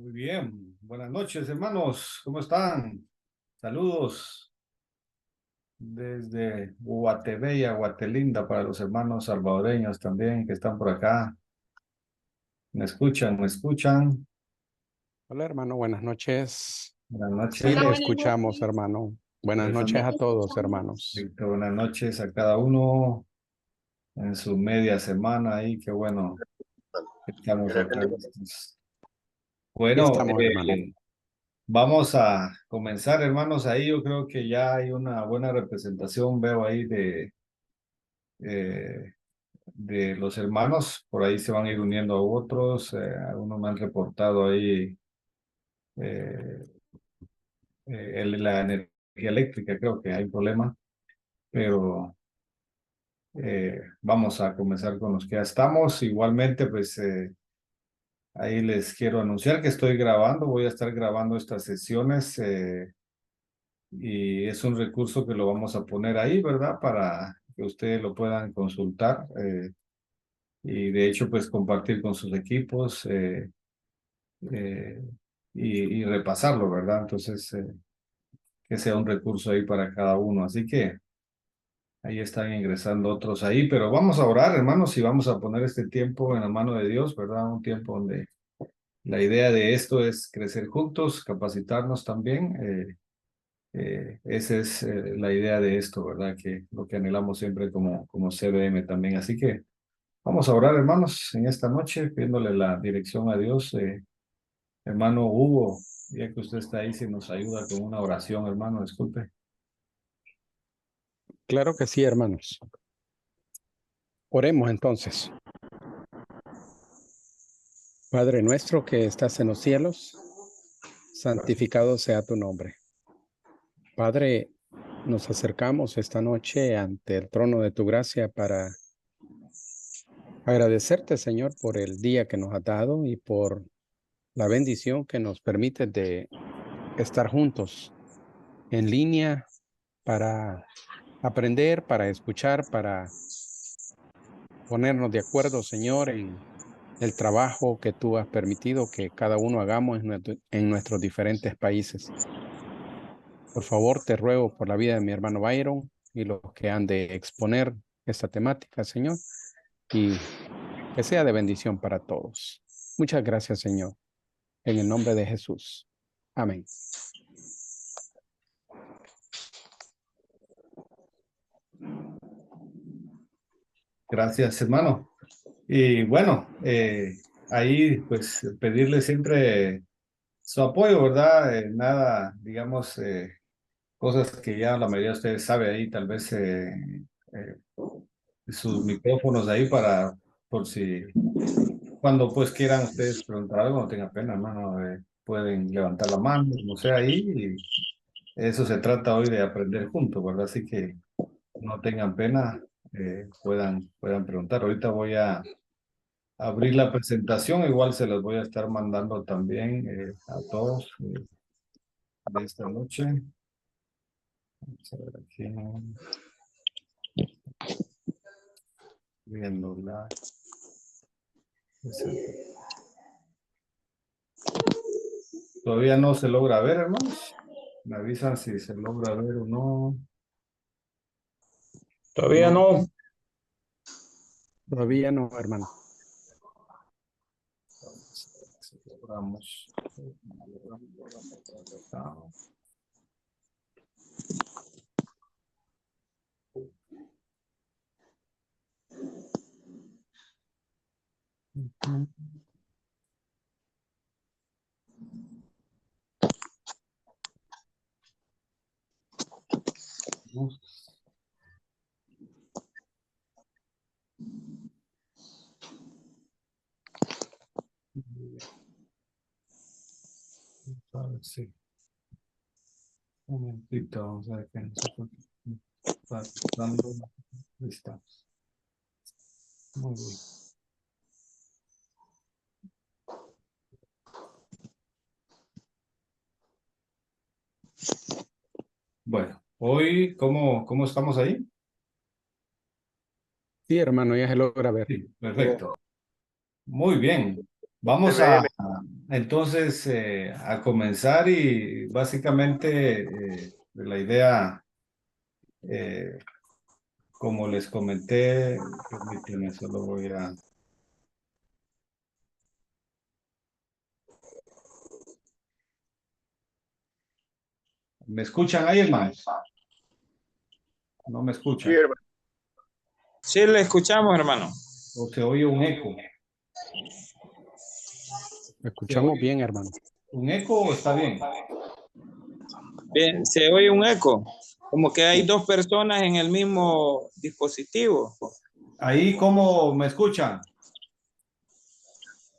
Muy bien, buenas noches hermanos, ¿cómo están? Saludos desde Guatebella, Guatelinda para los hermanos salvadoreños también que están por acá. ¿Me escuchan? ¿Me escuchan? Hola, hermano, buenas noches. Buenas noches. Sí, Hola, le buenas escuchamos, noches. hermano. Buenas Buenas noches a noches. todos, hermanos. Buenas noches a cada uno en su media semana ahí, qué bueno que estamos acá listos. Aquí Bueno, estamos, hermano. vamos a comenzar hermanos ahí, yo creo que ya hay una buena representación, veo ahí eh, de los hermanos, por ahí se van a ir uniendo a otros, algunos me han reportado ahí eh, la energía eléctrica, creo que hay problema, pero vamos a comenzar con los que ya estamos. Igualmente, pues ahí les quiero anunciar que estoy grabando, voy a estar grabando estas sesiones y es un recurso que lo vamos a poner ahí, ¿verdad? Para que ustedes lo puedan consultar y de hecho, pues compartir con sus equipos. Eh, y repasarlo, ¿verdad? Entonces, que sea un recurso ahí para cada uno. Así que ahí están ingresando otros ahí, pero vamos a orar, hermanos, y vamos a poner este tiempo en la mano de Dios, ¿verdad? Un tiempo donde la idea de esto es crecer juntos, capacitarnos también. Esa es la idea de esto, ¿verdad? Que lo que anhelamos siempre como CBM también. Así que vamos a orar, hermanos, en esta noche, pidiéndole la dirección a Dios. Hermano Hugo, ya que usted está ahí, si nos ayuda con una oración, hermano, disculpe. Claro que sí, hermanos. Oremos entonces. Padre nuestro que estás en los cielos, santificado sea tu nombre. Padre, nos acercamos esta noche ante el trono de tu gracia para agradecerte, Señor, por el día que nos has dado y por la bendición que nos permite de estar juntos en línea para aprender, para escuchar, para ponernos de acuerdo, Señor, en el trabajo que tú has permitido que cada uno hagamos en nuestros diferentes países. Por favor, te ruego por la vida de mi hermano Byron y los que han de exponer esta temática, Señor, y que sea de bendición para todos. Muchas gracias, Señor, en el nombre de Jesús. Amén. Gracias, hermano. Y bueno, ahí pues pedirle siempre su apoyo, ¿verdad? Nada, digamos, cosas que ya la mayoría de ustedes sabe ahí, tal vez eh, sus micrófonos ahí para, por si, cuando pues quieran ustedes preguntar algo, no tengan pena, hermano, pueden levantar la mano, como sea ahí, y eso se trata hoy de aprender juntos, ¿verdad? Así que no tengan pena, puedan preguntar. Ahorita voy a abrir la presentación, igual se las voy a estar mandando también a todos de esta noche. Vamos a ver aquí, viendo la presentación. Todavía no se logra ver, hermanos. Me avisan si se logra ver o no. Todavía no. Todavía no, hermano. Si logramos. A ver, sí. Un momentito, vamos a ver qué nos está dando. Estamos. Muy bien. Bueno, hoy, ¿cómo estamos ahí? Sí, hermano, ya se logra ver. Sí, perfecto. Muy bien. Vamos a, TVM. Entonces, a comenzar y básicamente la idea, eh, como les comenté, permítanme, solo voy a... ¿Me escuchan ahí, hermanos? ¿No me Sí, escuchan? hermano. Sí, le escuchamos, hermano. ¿O se oye un eco? Lo ¿Se escuchamos oye bien, hermano. un eco o está bien? Bien, se oye un eco, como que hay dos personas en el mismo dispositivo. Ahí, ¿cómo me escuchan?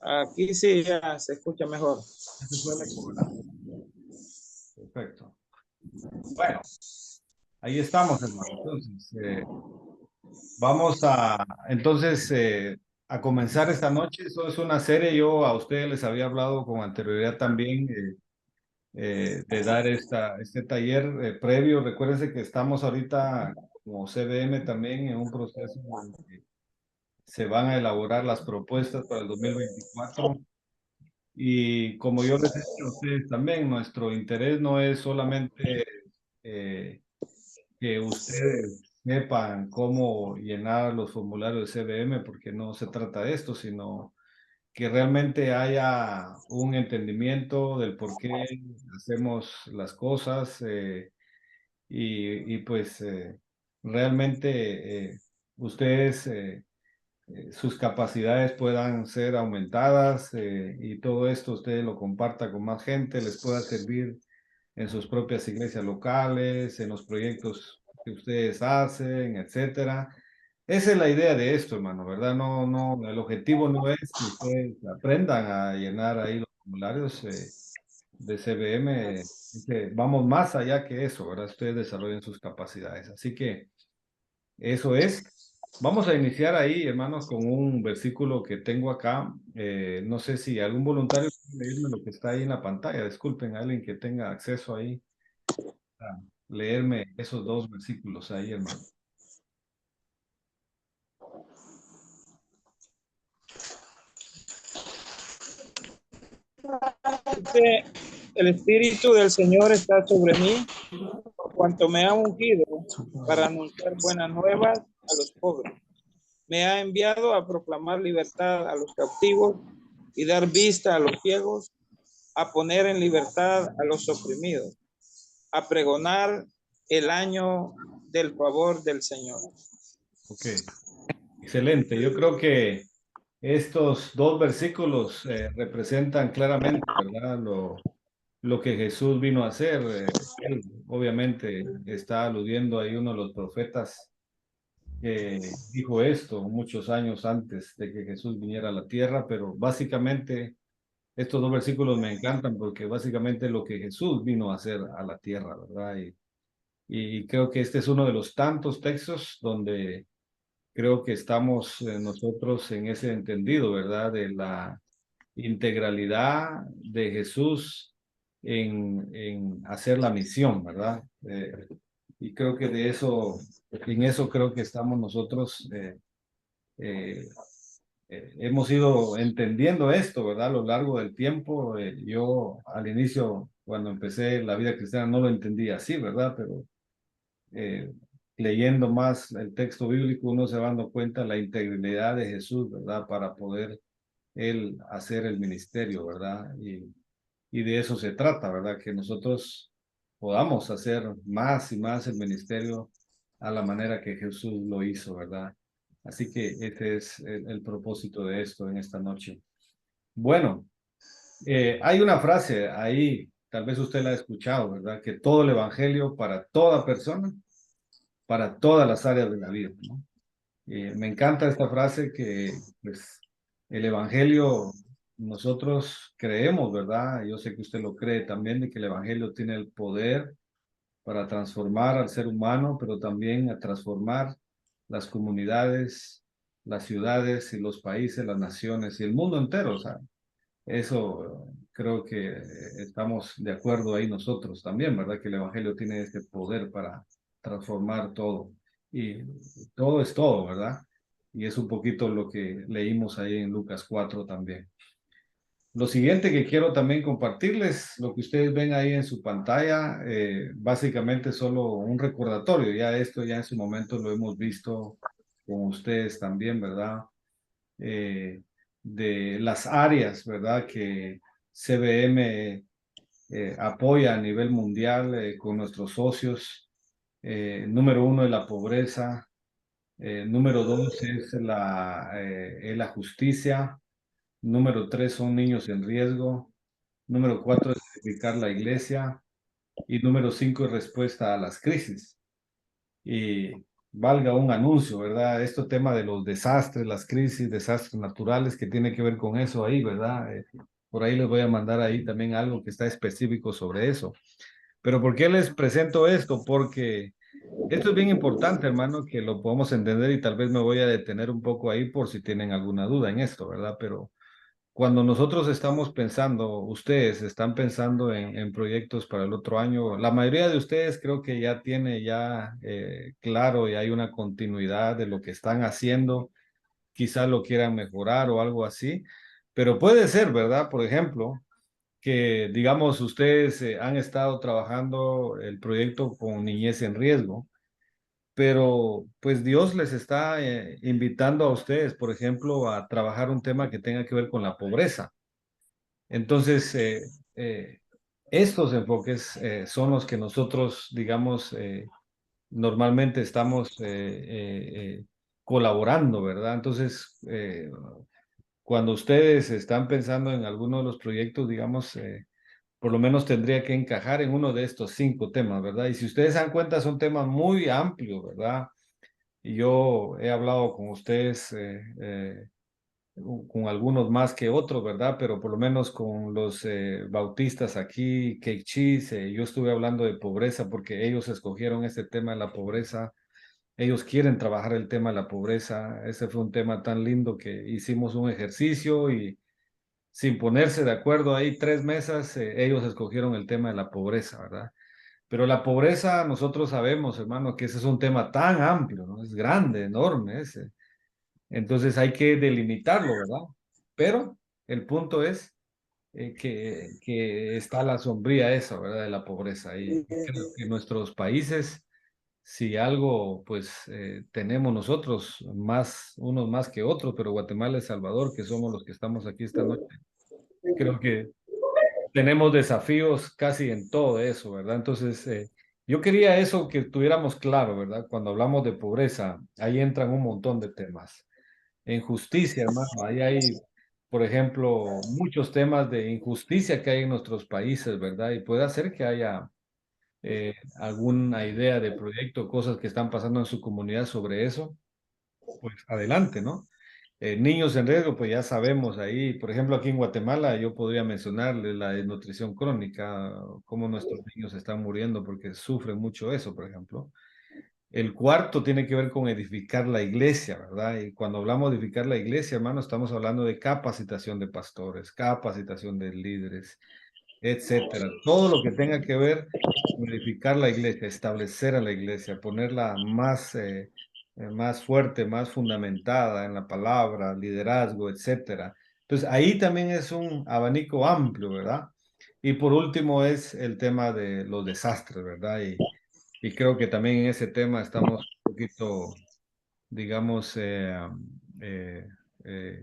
Aquí sí ya se escucha mejor. Ese fue el eco, ¿verdad? Perfecto. Bueno, ahí estamos, hermano. Entonces, vamos a comenzar esta noche. Eso es una serie. Yo a ustedes les había hablado con anterioridad también de dar este taller previo. Recuérdense que estamos ahorita como CBM también en un proceso donde se van a elaborar las propuestas para el 2024. Y como yo les decía a ustedes también, nuestro interés no es solamente eh, que ustedes sepan cómo llenar los formularios de CBM, porque no se trata de esto, sino que realmente haya un entendimiento del por qué hacemos las cosas y pues realmente ustedes, sus capacidades puedan ser aumentadas y todo esto ustedes lo compartan con más gente, les pueda servir en sus propias iglesias locales, en los proyectos que ustedes hacen, etcétera. Esa es la idea de esto, hermano, ¿verdad? El objetivo no es que ustedes aprendan a llenar ahí los formularios de CBM, es que vamos más allá que eso, ¿verdad? Ustedes desarrollen sus capacidades. Así que eso es. Vamos a iniciar ahí, hermanos, con un versículo que tengo acá. No sé si algún voluntario puede leerme lo que está ahí en la pantalla. Disculpen, alguien que tenga acceso ahí a leerme esos dos versículos ahí, hermano. Dice, el Espíritu del Señor está sobre mí, por cuanto me ha ungido para anunciar buenas nuevas a los pobres. Me ha enviado a proclamar libertad a los cautivos y dar vista a los ciegos, a poner en libertad a los oprimidos, a pregonar el año del favor del Señor. Ok, excelente. Yo creo que estos dos versículos representan claramente, ¿verdad? Lo que Jesús vino a hacer. Él obviamente está aludiendo ahí uno de los profetas que dijo esto muchos años antes de que Jesús viniera a la tierra, pero básicamente estos dos versículos me encantan porque básicamente lo que Jesús vino a hacer a la tierra, ¿verdad? Y creo que este es uno de los tantos textos donde creo que estamos nosotros en ese entendido, ¿verdad? De la integralidad de Jesús en hacer la misión, ¿verdad? Y creo que en eso creo que estamos nosotros, eh, hemos ido entendiendo esto, ¿verdad? A lo largo del tiempo, yo al inicio, cuando empecé la vida cristiana, no lo entendía así, ¿verdad? Pero eh, leyendo más el texto bíblico, uno se va dando cuenta de la integridad de Jesús, ¿verdad? Para poder él hacer el ministerio, ¿verdad? Y de eso se trata, ¿verdad? Que nosotros podamos hacer más y más el ministerio a la manera que Jesús lo hizo, ¿verdad? Así que este es el propósito de esto en esta noche. Bueno, hay una frase ahí, tal vez usted la ha escuchado, ¿verdad? Que todo el evangelio para toda persona, para todas las áreas de la vida, ¿no? Me encanta esta frase que, pues, el Evangelio, nosotros creemos, ¿verdad? Yo sé que usted lo cree también, de que el Evangelio tiene el poder para transformar al ser humano, pero también a transformar las comunidades, las ciudades y los países, las naciones y el mundo entero, o sea, eso creo que estamos de acuerdo ahí nosotros también, ¿verdad? Que el Evangelio tiene este poder para transformar todo. Y todo es todo, ¿verdad? Y es un poquito lo que leímos ahí en Lucas 4 también. Lo siguiente que quiero también compartirles, lo que ustedes ven ahí en su pantalla, básicamente solo un recordatorio, ya esto ya en su momento lo hemos visto con ustedes también, ¿verdad? Eh, de las áreas, ¿verdad? Que CBM apoya a nivel mundial con nuestros socios. Número uno es la pobreza, número dos es la justicia, número tres son niños en riesgo, número cuatro es edificar la iglesia y número cinco es respuesta a las crisis. Y valga un anuncio, ¿verdad? Este tema de los desastres, las crisis, desastres naturales que tiene que ver con eso ahí, ¿verdad? Por ahí les voy a mandar ahí también algo que está específico sobre eso. Pero ¿por qué les presento esto? Porque esto es bien importante, hermano, que lo podamos entender y tal vez me voy a detener un poco ahí por si tienen alguna duda en esto, ¿verdad? Pero cuando nosotros estamos pensando, ustedes están pensando en proyectos para el otro año, la mayoría de ustedes creo que ya tiene ya claro y hay una continuidad de lo que están haciendo, quizás lo quieran mejorar o algo así, pero puede ser, ¿verdad? Por ejemplo, que digamos ustedes han estado trabajando el proyecto con niñez en riesgo, pero pues Dios les está invitando a ustedes, por ejemplo, a trabajar un tema que tenga que ver con la pobreza. Entonces, eh, estos enfoques son los que nosotros, digamos, normalmente estamos colaborando, ¿verdad? Entonces, cuando ustedes están pensando en alguno de los proyectos, digamos, por lo menos tendría que encajar en uno de estos cinco temas, ¿verdad? Y si ustedes se dan cuenta, son temas muy amplios, ¿verdad? Y yo he hablado con ustedes con algunos más que otros, ¿verdad? Pero por lo menos con los bautistas aquí, Cake Cheese, yo estuve hablando de pobreza porque ellos escogieron este tema de la pobreza. Ellos quieren trabajar el tema de la pobreza. Ese fue un tema tan lindo que hicimos un ejercicio y sin ponerse de acuerdo ahí 3 mesas, ellos escogieron el tema de la pobreza, ¿verdad? Pero la pobreza, nosotros sabemos, hermano, que ese es un tema tan amplio, ¿no? Es grande, enorme ese. Entonces hay que delimitarlo, ¿verdad? Pero el punto es que está la sombría esa, ¿verdad? De la pobreza. Y creo que nuestros países, si algo, pues tenemos nosotros, más, unos más que otros, pero Guatemala y El Salvador, que somos los que estamos aquí esta noche, creo que tenemos desafíos casi en todo eso, ¿verdad? Entonces, yo quería eso que tuviéramos claro, ¿verdad? Cuando hablamos de pobreza, ahí entran un montón de temas. En justicia, hermano, ahí hay, por ejemplo, muchos temas de injusticia que hay en nuestros países, ¿verdad? Y puede hacer que haya alguna idea de proyecto, cosas que están pasando en su comunidad sobre eso, pues adelante, ¿no? Niños en riesgo, pues ya sabemos ahí, por ejemplo, aquí en Guatemala yo podría mencionarle la desnutrición crónica, cómo nuestros niños están muriendo porque sufren mucho eso, por ejemplo. El cuarto tiene que ver con edificar la iglesia, ¿verdad? Y cuando hablamos de edificar la iglesia, hermano, estamos hablando de capacitación de pastores, capacitación de líderes, etcétera. Todo lo que tenga que ver con edificar la iglesia, establecer a la iglesia, ponerla más fuerte, más fundamentada en la palabra, liderazgo, etcétera. Entonces, ahí también es un abanico amplio, ¿verdad? Y por último es el tema de los desastres, ¿verdad? Y creo que también en ese tema estamos un poquito, digamos, eh,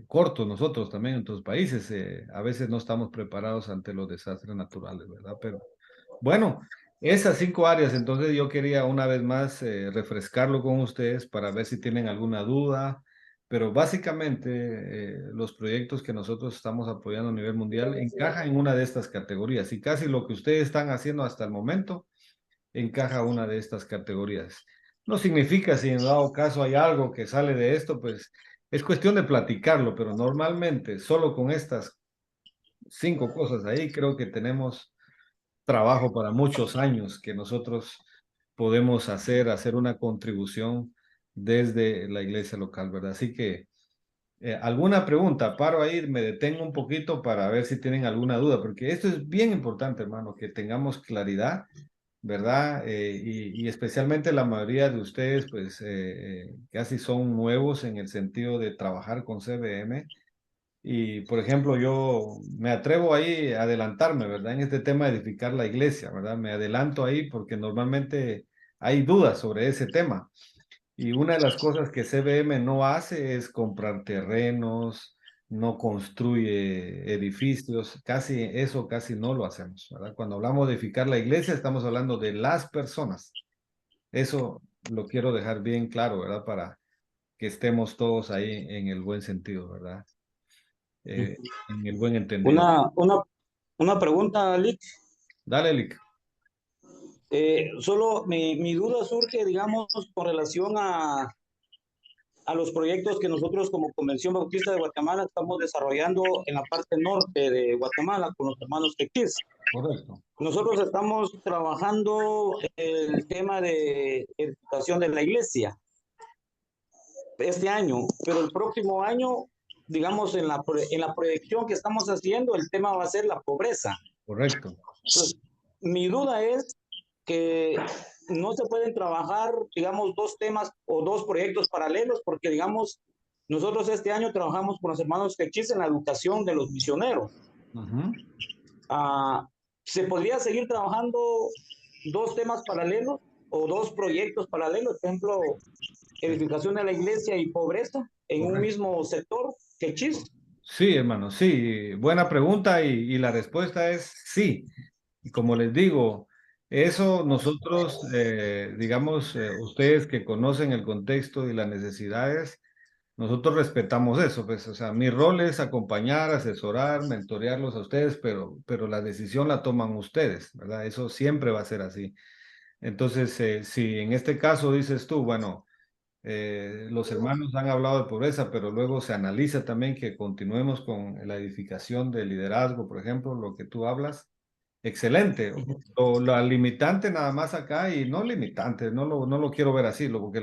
cortos nosotros también en otros países. A veces no estamos preparados ante los desastres naturales, ¿verdad? Pero bueno, esas cinco áreas, entonces yo quería una vez más refrescarlo con ustedes para ver si tienen alguna duda. Pero básicamente los proyectos que nosotros estamos apoyando a nivel mundial encajan en una de estas categorías y casi lo que ustedes están haciendo hasta el momento encaja una de estas categorías. No significa si en dado caso hay algo que sale de esto, pues es cuestión de platicarlo, pero normalmente solo con estas cinco cosas ahí creo que tenemos trabajo para muchos años que nosotros podemos hacer una contribución desde la iglesia local, ¿verdad? Así que alguna pregunta, paro ahí, me detengo un poquito para ver si tienen alguna duda, porque esto es bien importante, hermano, que tengamos claridad, ¿verdad? Y especialmente la mayoría de ustedes, pues casi son nuevos en el sentido de trabajar con CBM. Y, por ejemplo, yo me atrevo ahí a adelantarme, ¿verdad? En este tema de edificar la iglesia, ¿verdad? Me adelanto ahí porque normalmente hay dudas sobre ese tema. Y una de las cosas que CBM no hace es comprar terrenos, no construye edificios, casi no lo hacemos, ¿verdad? Cuando hablamos de edificar la iglesia, estamos hablando de las personas. Eso lo quiero dejar bien claro, ¿verdad? Para que estemos todos ahí en el buen sentido, ¿verdad? En el buen entendimiento. Una, una, una pregunta, Lick. Dale, Lick. Solo mi duda surge, digamos, con relación a los proyectos que nosotros como Convención Bautista de Guatemala estamos desarrollando en la parte norte de Guatemala con los hermanos quechís. Correcto. Nosotros estamos trabajando el tema de edificación de la iglesia este año, pero el próximo año, digamos, en la proyección que estamos haciendo, el tema va a ser la pobreza. Correcto. Entonces, mi duda es que no se pueden trabajar, digamos, dos temas o dos proyectos paralelos, porque, digamos, nosotros este año trabajamos con los hermanos quechís en la educación de los misioneros. ¿Se podría seguir trabajando dos temas paralelos o dos proyectos paralelos? Por ejemplo, edificación de la iglesia y pobreza en un mismo sector quechís. Sí, hermano, sí. Buena pregunta y la respuesta es sí. Y como les digo, eso nosotros, digamos, ustedes que conocen el contexto y las necesidades, nosotros respetamos eso, pues, o sea, mi rol es acompañar, asesorar, mentorearlos a ustedes, pero la decisión la toman ustedes, ¿verdad? Eso siempre va a ser así. Entonces, si en este caso dices tú, bueno, los hermanos han hablado de pobreza, pero luego se analiza también que continuemos con la edificación del liderazgo, por ejemplo, lo que tú hablas. Excelente. La limitante nada más acá, y no limitante, no lo quiero ver así, porque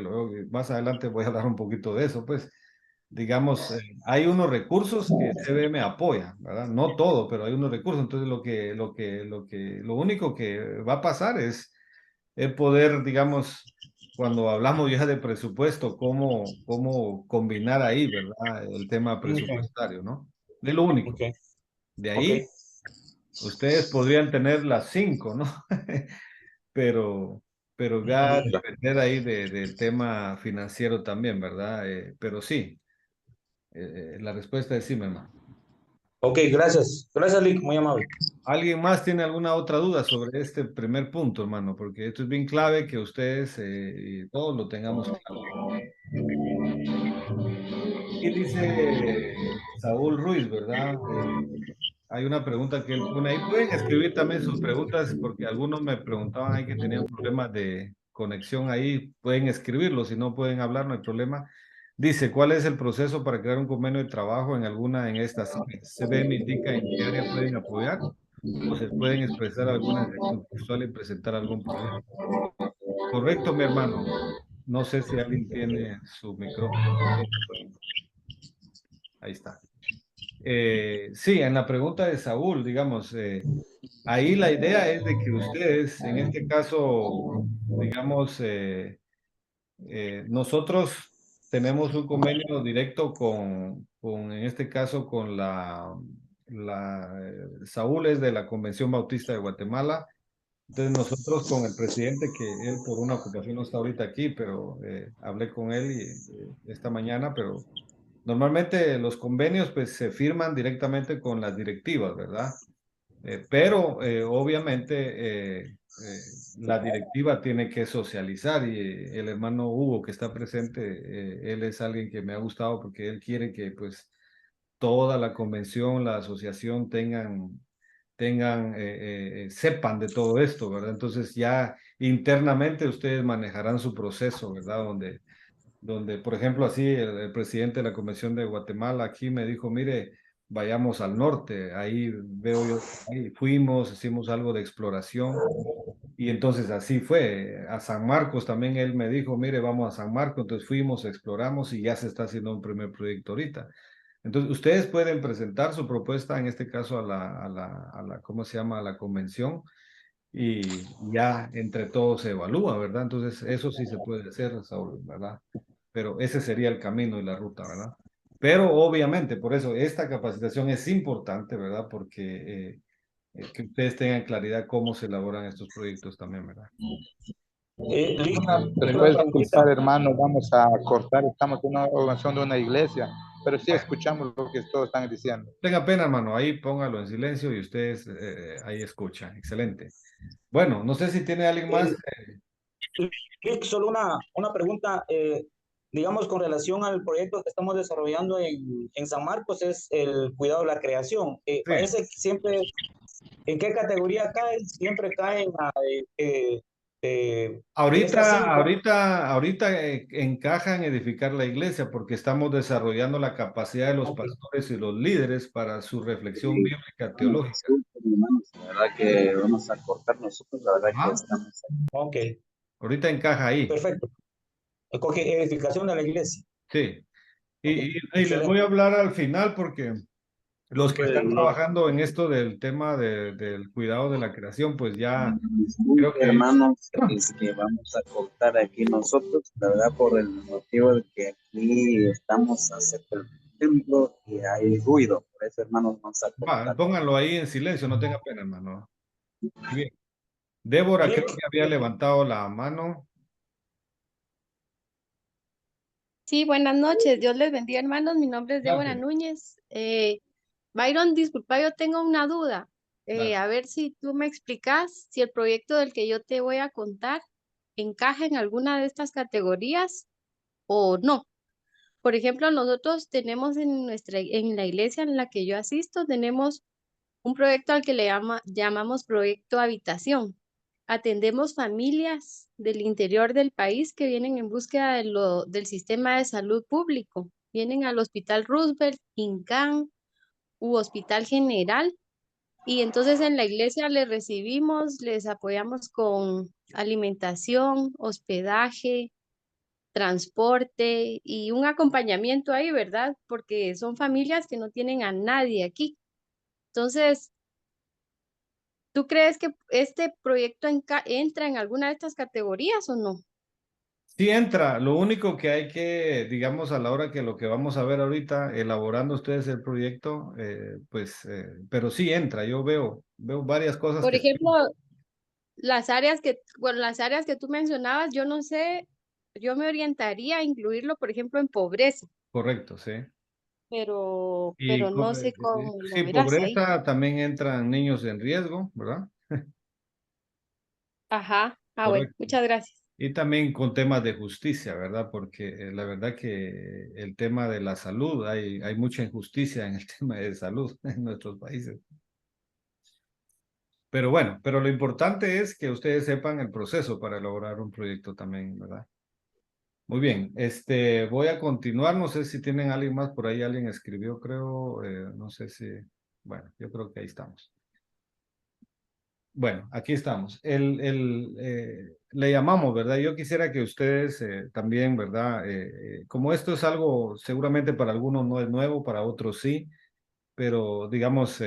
más adelante voy a hablar un poquito de eso, pues digamos, hay unos recursos que CBM apoya, ¿verdad? No todo, pero hay unos recursos. Entonces lo único que va a pasar es poder, digamos, cuando hablamos ya de presupuesto, cómo combinar ahí, ¿verdad? El tema presupuestario, ¿no? Es lo único. De ahí, ustedes podrían tener las 5, ¿no? pero, pero ya depender ahí del tema financiero también, ¿verdad? Pero sí, la respuesta es sí, mi hermano. Ok, gracias. Gracias, Lick, muy amable. ¿Alguien más tiene alguna otra duda sobre este primer punto, hermano? Porque esto es bien clave que ustedes y todos lo tengamos claro. Y dice Saúl Ruiz, ¿verdad? Hay una pregunta que él pone ahí. Pueden escribir también sus preguntas porque algunos me preguntaban ahí que tenían problemas de conexión ahí. Pueden escribirlo, si no pueden hablar, no hay problema. Dice, ¿cuál es el proceso para crear un convenio de trabajo en alguna en estas áreas? ¿CBM indica en qué área pueden apoyar o se pueden expresar alguna necesidad textual y presentar algún proyecto? Correcto, mi hermano. No sé si alguien tiene su micrófono abierto. Ahí está. Sí, en la pregunta de Saúl, digamos, ahí la idea es de que ustedes, en este caso, digamos, nosotros tenemos un convenio directo en este caso, con Saúl es de la Convención Bautista de Guatemala. Entonces nosotros con el presidente, que él por una ocupación no está ahorita aquí, pero hablé con él esta mañana, pero normalmente los convenios pues se firman directamente con las directivas, ¿verdad? Pero obviamente la directiva tiene que socializar y el hermano Hugo que está presente, él es alguien que me ha gustado porque él quiere que pues toda la convención, la asociación sepan de todo esto, ¿verdad? Entonces ya internamente ustedes manejarán su proceso, ¿verdad? Donde, por ejemplo, así el presidente de la Convención de Guatemala aquí me dijo, mire, vayamos al norte, ahí veo yo, ahí fuimos, hicimos algo de exploración y entonces así fue. A San Marcos también él me dijo, mire, vamos a San Marcos, entonces fuimos, exploramos y ya se está haciendo un primer proyecto ahorita. Entonces, ustedes pueden presentar su propuesta, en este caso ¿cómo se llama? A la convención y ya entre todos se evalúa, ¿verdad? Entonces, eso sí se puede hacer, Saúl, ¿verdad? Pero ese sería el camino y la ruta, ¿verdad? Pero obviamente, por eso, esta capacitación es importante, ¿verdad? Porque que ustedes tengan claridad cómo se elaboran estos proyectos también, ¿verdad? Me Una puedes preguntita. disculpar, hermano, vamos a cortar, estamos en una organización de una iglesia, pero sí escuchamos lo que todos están diciendo. Tenga pena, hermano, ahí póngalo en silencio y ustedes ahí escuchan. Excelente. Bueno, no sé si tiene alguien más. Rick, solo una pregunta, digamos, con relación al proyecto que estamos desarrollando en San Marcos, es el cuidado de la creación. Sí. Ese siempre, ¿en qué categoría cae? Siempre cae en la de 3 a 5. Ahorita encaja en edificar la iglesia porque estamos desarrollando la capacidad de los Ok. pastores y los líderes para su reflexión Sí, bíblica hermanos, teológica. disculpen, hermanos, la verdad que vamos a cortar nosotros, la verdad que Ajá. estamos. Ok, Ahorita encaja ahí. perfecto. Escoge edificación de la iglesia. Sí. Ok, Y les voy excelente. a hablar al final porque los que Pues, están trabajando en esto del tema del cuidado de la creación, pues ya creo disculpe, que hermanos, es que vamos a cortar aquí nosotros, la verdad, por el motivo de que aquí estamos cerca del templo y hay ruido, por eso, hermanos, vamos a cortar. pónganlo ahí en silencio, no tenga pena, hermano. Bien. Débora creo Rick, que había levantado la mano. Sí, buenas noches. Dios les bendiga, hermanos. Mi nombre es Débora Dale, Núñez. Byron, disculpa, yo tengo una duda. dale. A ver si tú me explicas si el proyecto del que yo te voy a contar encaja en alguna de estas categorías o no. Por ejemplo, nosotros tenemos en la iglesia en la que yo asisto, tenemos un proyecto al que llamamos proyecto habitación. Atendemos familias del interior del país que vienen en búsqueda del sistema de salud público. Vienen al Hospital Roosevelt, INCAN u Hospital General. Y entonces en la iglesia les recibimos, les apoyamos con alimentación, hospedaje, transporte y un acompañamiento ahí, ¿verdad? Porque son familias que no tienen a nadie aquí. Entonces, ¿tú crees que este proyecto entra en alguna de estas categorías o no? Sí entra, lo único que hay que, digamos, a la hora que lo que vamos a ver ahorita, elaborando ustedes el proyecto, pero sí entra, yo veo varias cosas Por que ejemplo, las áreas que tú mencionabas, yo no sé, yo me orientaría a incluirlo, por ejemplo, en pobreza, correcto, sí. pero no sé cómo lo Sí, verás ahí. pobreza, también entran niños en riesgo, ¿verdad? Ajá, bueno, Correcto. muchas gracias. Y también con temas de justicia, ¿verdad? Porque la verdad que el tema de la salud, hay mucha injusticia en el tema de salud en nuestros países. Pero bueno, pero lo importante es que ustedes sepan el proceso para elaborar un proyecto también, ¿verdad? Muy bien, voy a continuar, no sé si tienen alguien más, por ahí alguien escribió, creo, no sé si, bueno, yo creo que ahí estamos. Bueno, aquí estamos. Le llamamos, ¿verdad? Yo quisiera que ustedes también, ¿verdad? Como esto es algo, seguramente para algunos no es nuevo, para otros sí, pero digamos,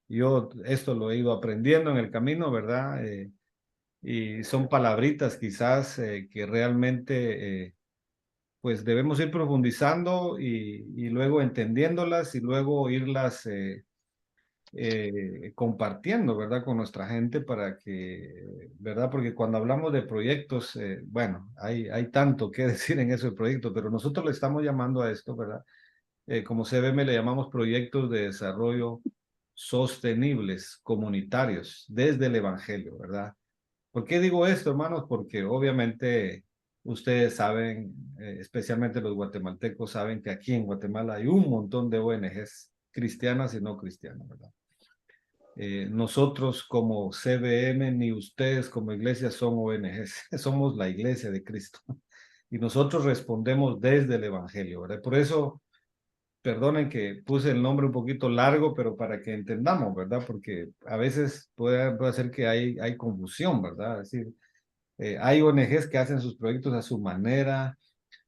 yo esto lo he ido aprendiendo en el camino, ¿verdad? Y son palabritas quizás que realmente, pues debemos ir profundizando y luego entendiéndolas y luego irlas compartiendo, ¿verdad? Con nuestra gente para que, ¿verdad? Porque cuando hablamos de proyectos, bueno, hay tanto que decir en ese proyecto, pero nosotros le estamos llamando a esto, ¿verdad? Como CBM le llamamos proyectos de desarrollo sostenibles, comunitarios, desde el Evangelio, ¿verdad? ¿Por qué digo esto, hermanos? Porque obviamente ustedes saben, especialmente los guatemaltecos, saben que aquí en Guatemala hay un montón de ONGs cristianas y no cristianas, ¿verdad? Nosotros como CBM ni ustedes como iglesia son ONGs, somos la iglesia de Cristo y nosotros respondemos desde el Evangelio, ¿verdad? Por eso, perdonen que puse el nombre un poquito largo, pero para que entendamos, ¿verdad? Porque a veces puede ser que hay confusión, ¿verdad? Es decir, hay ONGs que hacen sus proyectos a su manera,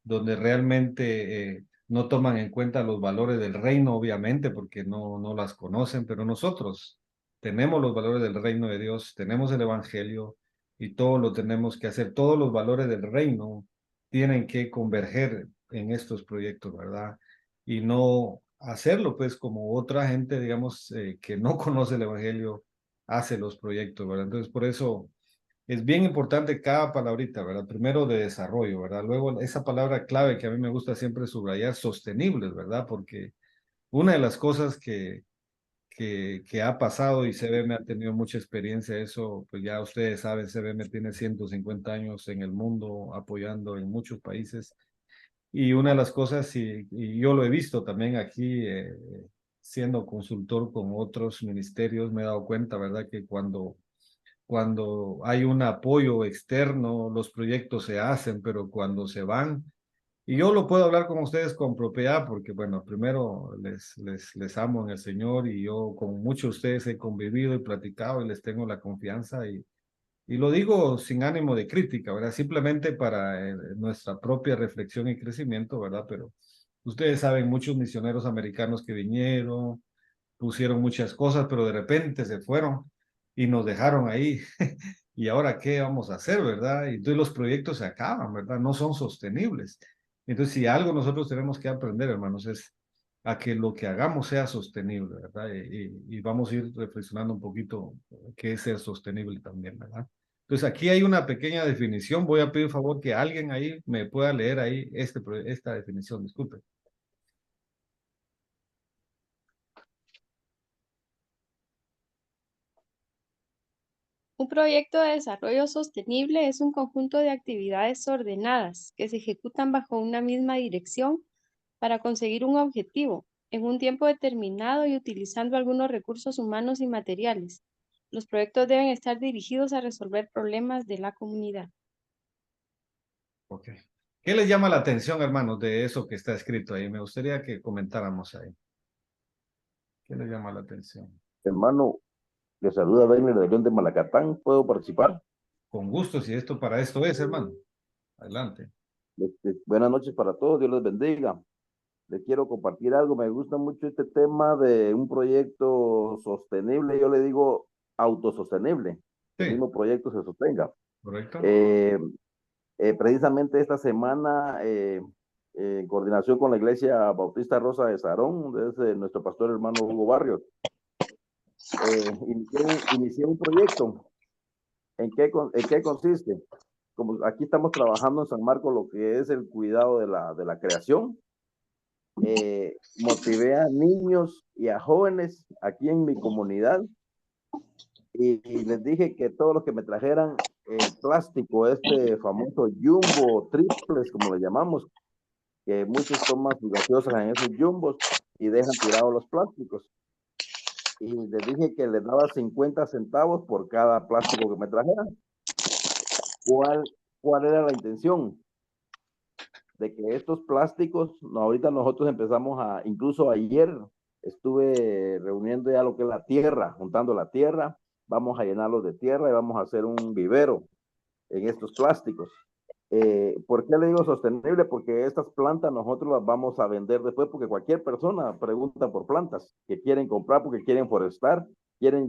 donde realmente no toman en cuenta los valores del reino, obviamente, porque no las conocen, pero nosotros tenemos los valores del reino de Dios, tenemos el Evangelio y todo lo tenemos que hacer. Todos los valores del reino tienen que converger en estos proyectos, ¿verdad? y no hacerlo, pues como otra gente, digamos, que no conoce el Evangelio, hace los proyectos, ¿verdad? Entonces, por eso es bien importante cada palabrita, ¿verdad? Primero de desarrollo, ¿verdad? Luego esa palabra clave que a mí me gusta siempre subrayar, sostenibles, ¿verdad? Porque una de las cosas que ha pasado y CBM ha tenido mucha experiencia, eso, pues ya ustedes saben, CBM tiene 150 años en el mundo apoyando en muchos países. Y una de las cosas, y yo lo he visto también aquí, siendo consultor con otros ministerios, me he dado cuenta, ¿verdad? Que cuando hay un apoyo externo, los proyectos se hacen, pero cuando se van, y yo lo puedo hablar con ustedes con propiedad, porque bueno, primero les amo en el Señor y yo con muchos de ustedes he convivido y platicado y les tengo la confianza y lo digo sin ánimo de crítica, ¿verdad? Simplemente para nuestra propia reflexión y crecimiento, ¿verdad? Pero ustedes saben, muchos misioneros americanos que vinieron, pusieron muchas cosas, pero de repente se fueron y nos dejaron ahí. ¿Y ahora qué vamos a hacer, verdad? Y entonces los proyectos se acaban, ¿verdad? No son sostenibles. Entonces, si algo nosotros tenemos que aprender, hermanos, es a que lo que hagamos sea sostenible, ¿verdad? Y vamos a ir reflexionando un poquito qué es ser sostenible también, ¿verdad? Entonces, aquí hay una pequeña definición. Voy a pedir favor que alguien ahí me pueda leer ahí esta definición. Disculpe. Un proyecto de desarrollo sostenible es un conjunto de actividades ordenadas que se ejecutan bajo una misma dirección para conseguir un objetivo en un tiempo determinado y utilizando algunos recursos humanos y materiales. Los proyectos deben estar dirigidos a resolver problemas de la comunidad. Ok. ¿Qué les llama la atención, hermanos, de eso que está escrito ahí? Me gustaría que comentáramos ahí. ¿Qué les llama la atención? Hermano, le saluda Daimler de León de Malacatán. ¿Puedo participar? Con gusto, si esto para esto es, hermano. Adelante. Buenas noches para todos, Dios les bendiga. Les quiero compartir algo. Me gusta mucho este tema de un proyecto sostenible. Yo le digo autosostenible. Que el Sí, mismo proyecto se sostenga. correcto. Precisamente esta semana, en coordinación con la Iglesia Bautista Rosa de Sarón, desde nuestro pastor hermano Hugo Barrios, inicié un proyecto. ¿En qué consiste? Como aquí estamos trabajando en San Marcos lo que es el cuidado de la creación, motivé a niños y a jóvenes aquí en mi comunidad y les dije que todos los que me trajeran el plástico, este famoso jumbo triples, como le llamamos, que muchos toman sus gaseosas en esos jumbos y dejan tirados los plásticos. Y les dije que les daba 50 centavos por cada plástico que me trajeran. ¿Cuál era la intención? De que estos plásticos, ahorita nosotros empezamos incluso ayer estuve reuniendo ya lo que es la tierra, juntando la tierra, vamos a llenarlos de tierra y vamos a hacer un vivero en estos plásticos. ¿Por qué le digo sostenible? Porque estas plantas nosotros las vamos a vender después, porque cualquier persona pregunta por plantas que quieren comprar porque quieren forestar, quieren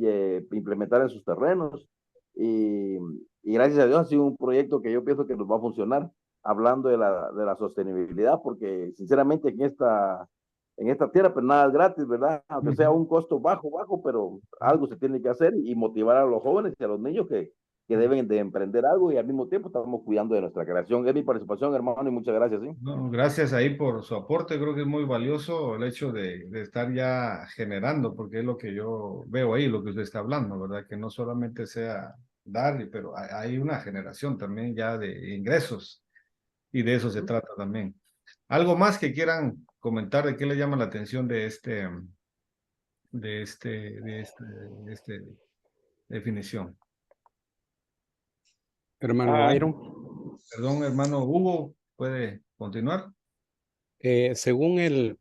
implementar en sus terrenos. Y gracias a Dios ha sido un proyecto que yo pienso que nos va a funcionar, hablando de la sostenibilidad, porque sinceramente en esta tierra pues nada es gratis, ¿verdad? Aunque sea un costo bajo, pero algo se tiene que hacer y motivar a los jóvenes y a los niños que deben de emprender algo y al mismo tiempo estamos cuidando de nuestra creación. Es mi participación, hermano, y muchas gracias. ¿Sí? No, gracias ahí por su aporte. Creo que es muy valioso el hecho de estar ya generando, porque es lo que yo veo ahí, lo que usted está hablando, ¿verdad? Que no solamente sea dar, pero hay una generación también ya de ingresos y de eso se trata también. ¿Algo más que quieran comentar de qué le llama la atención de este definición? Hermano Ah, Byron, Perdón, hermano Hugo, ¿puede continuar? según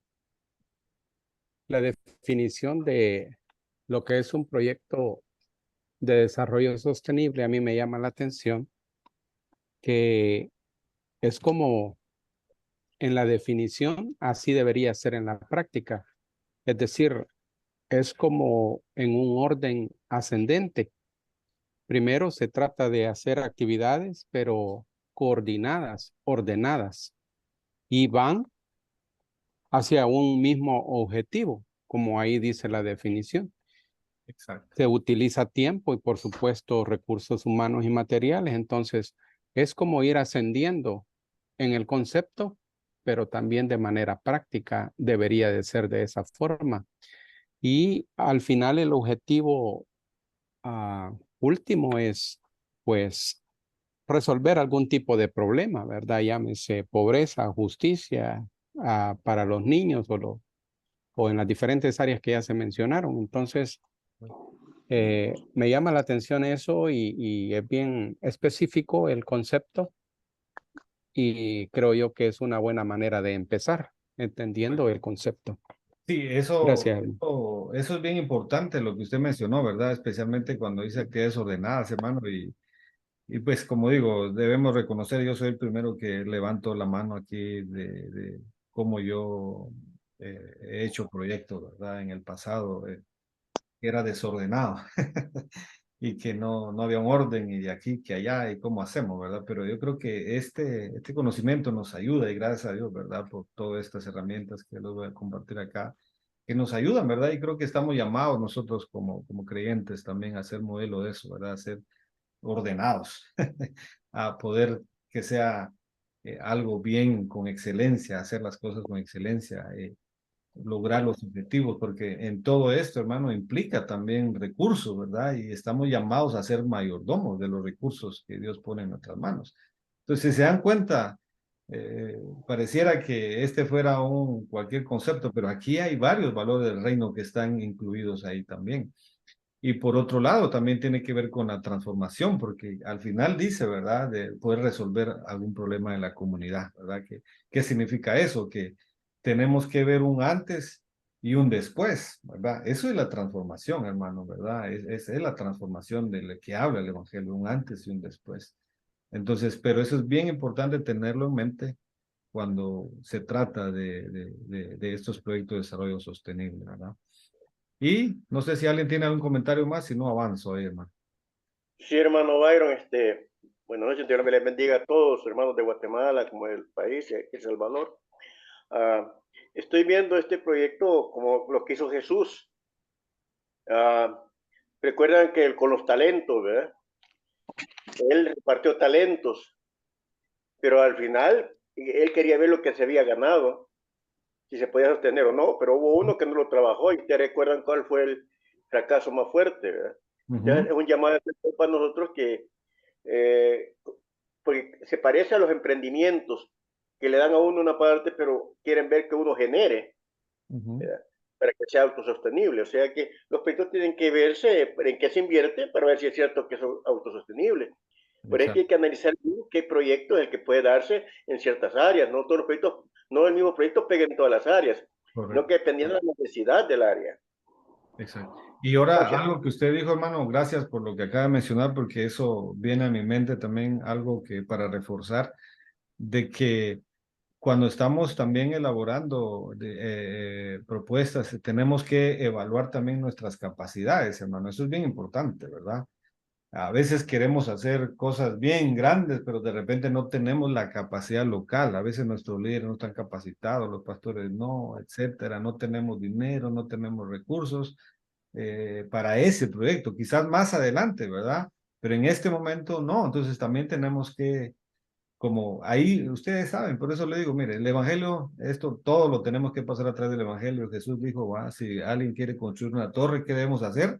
la definición de lo que es un proyecto de desarrollo sostenible, a mí me llama la atención que es como en la definición, así debería ser en la práctica. Es decir, es como en un orden ascendente. Primero se trata de hacer actividades, pero coordinadas, ordenadas, y van hacia un mismo objetivo, como ahí dice la definición. Exacto. Se utiliza tiempo y por supuesto recursos humanos y materiales, entonces es como ir ascendiendo en el concepto, pero también de manera práctica debería de ser de esa forma. Y al final el objetivo último es pues resolver algún tipo de problema, ¿verdad? Llámese pobreza, justicia para los niños o en las diferentes áreas que ya se mencionaron. Entonces, me llama la atención eso y es bien específico el concepto y creo yo que es una buena manera de empezar entendiendo el concepto. Sí, Gracias. eso es bien importante lo que usted mencionó, ¿verdad? Especialmente cuando dice actividades ordenadas, hermano, y pues como digo, debemos reconocer, yo soy el primero que levanto la mano aquí de cómo yo he hecho proyectos, ¿verdad? En el pasado, que era desordenado y que no había un orden y de aquí que allá y cómo hacemos, ¿verdad? Pero yo creo que este conocimiento nos ayuda y gracias a Dios, ¿verdad? Por todas estas herramientas que les voy a compartir acá, que nos ayudan, ¿verdad? Y creo que estamos llamados nosotros como creyentes también a ser modelo de eso, ¿verdad? A ser ordenados, a poder que sea algo bien, con excelencia, hacer las cosas con excelencia, lograr los objetivos, porque en todo esto, hermano, implica también recursos, ¿verdad? Y estamos llamados a ser mayordomos de los recursos que Dios pone en nuestras manos. Entonces, si se dan cuenta, pareciera que este fuera cualquier concepto, pero aquí hay varios valores del reino que están incluidos ahí también. Y por otro lado, también tiene que ver con la transformación, porque al final dice, ¿verdad?, de poder resolver algún problema en la comunidad, ¿verdad? ¿Qué significa eso? Que tenemos que ver un antes y un después, ¿verdad? Eso es la transformación, hermano, ¿verdad? Es la transformación de la que habla el Evangelio, un antes y un después. Entonces, pero eso es bien importante tenerlo en mente cuando se trata de estos proyectos de desarrollo sostenible, ¿verdad? Y no sé si alguien tiene algún comentario más, si no avanzo ahí, hermano. Sí, hermano Byron, buenas noches, Dios me les bendiga a todos, hermanos de Guatemala, como del país, El Salvador. Estoy viendo este proyecto como lo que hizo Jesús. Recuerdan que con los talentos, ¿verdad? Él repartió talentos, pero al final él quería ver lo que se había ganado, si se podía sostener o no, pero hubo uno que no lo trabajó y te recuerdan cuál fue el fracaso más fuerte, ¿verdad? Es un llamado para nosotros que porque se parece a los emprendimientos que le dan a uno una parte, pero quieren ver que uno genere para que sea autosostenible. O sea que los proyectos tienen que verse en qué se invierte para ver si es cierto que es autosostenible. Por eso hay que analizar qué proyecto es el que puede darse en ciertas áreas. No todos los proyectos, no el mismo proyecto pega en todas las áreas, sino que dependiendo de la necesidad del área. Exacto. Y ahora, algo que usted dijo, hermano, gracias por lo que acaba de mencionar, porque eso viene a mi mente también, algo que para reforzar, de que cuando estamos también elaborando propuestas, tenemos que evaluar también nuestras capacidades, hermano. Eso es bien importante, ¿verdad? A veces queremos hacer cosas bien grandes, pero de repente no tenemos la capacidad local. A veces nuestros líderes no están capacitados, los pastores no, etcétera. No tenemos dinero, no tenemos recursos para ese proyecto. Quizás más adelante, ¿verdad? Pero en este momento no. Entonces también tenemos que, como ahí ustedes saben, por eso le digo, mire, el Evangelio, esto todo lo tenemos que pasar a través del Evangelio. Jesús dijo, va, si alguien quiere construir una torre, ¿qué debemos hacer?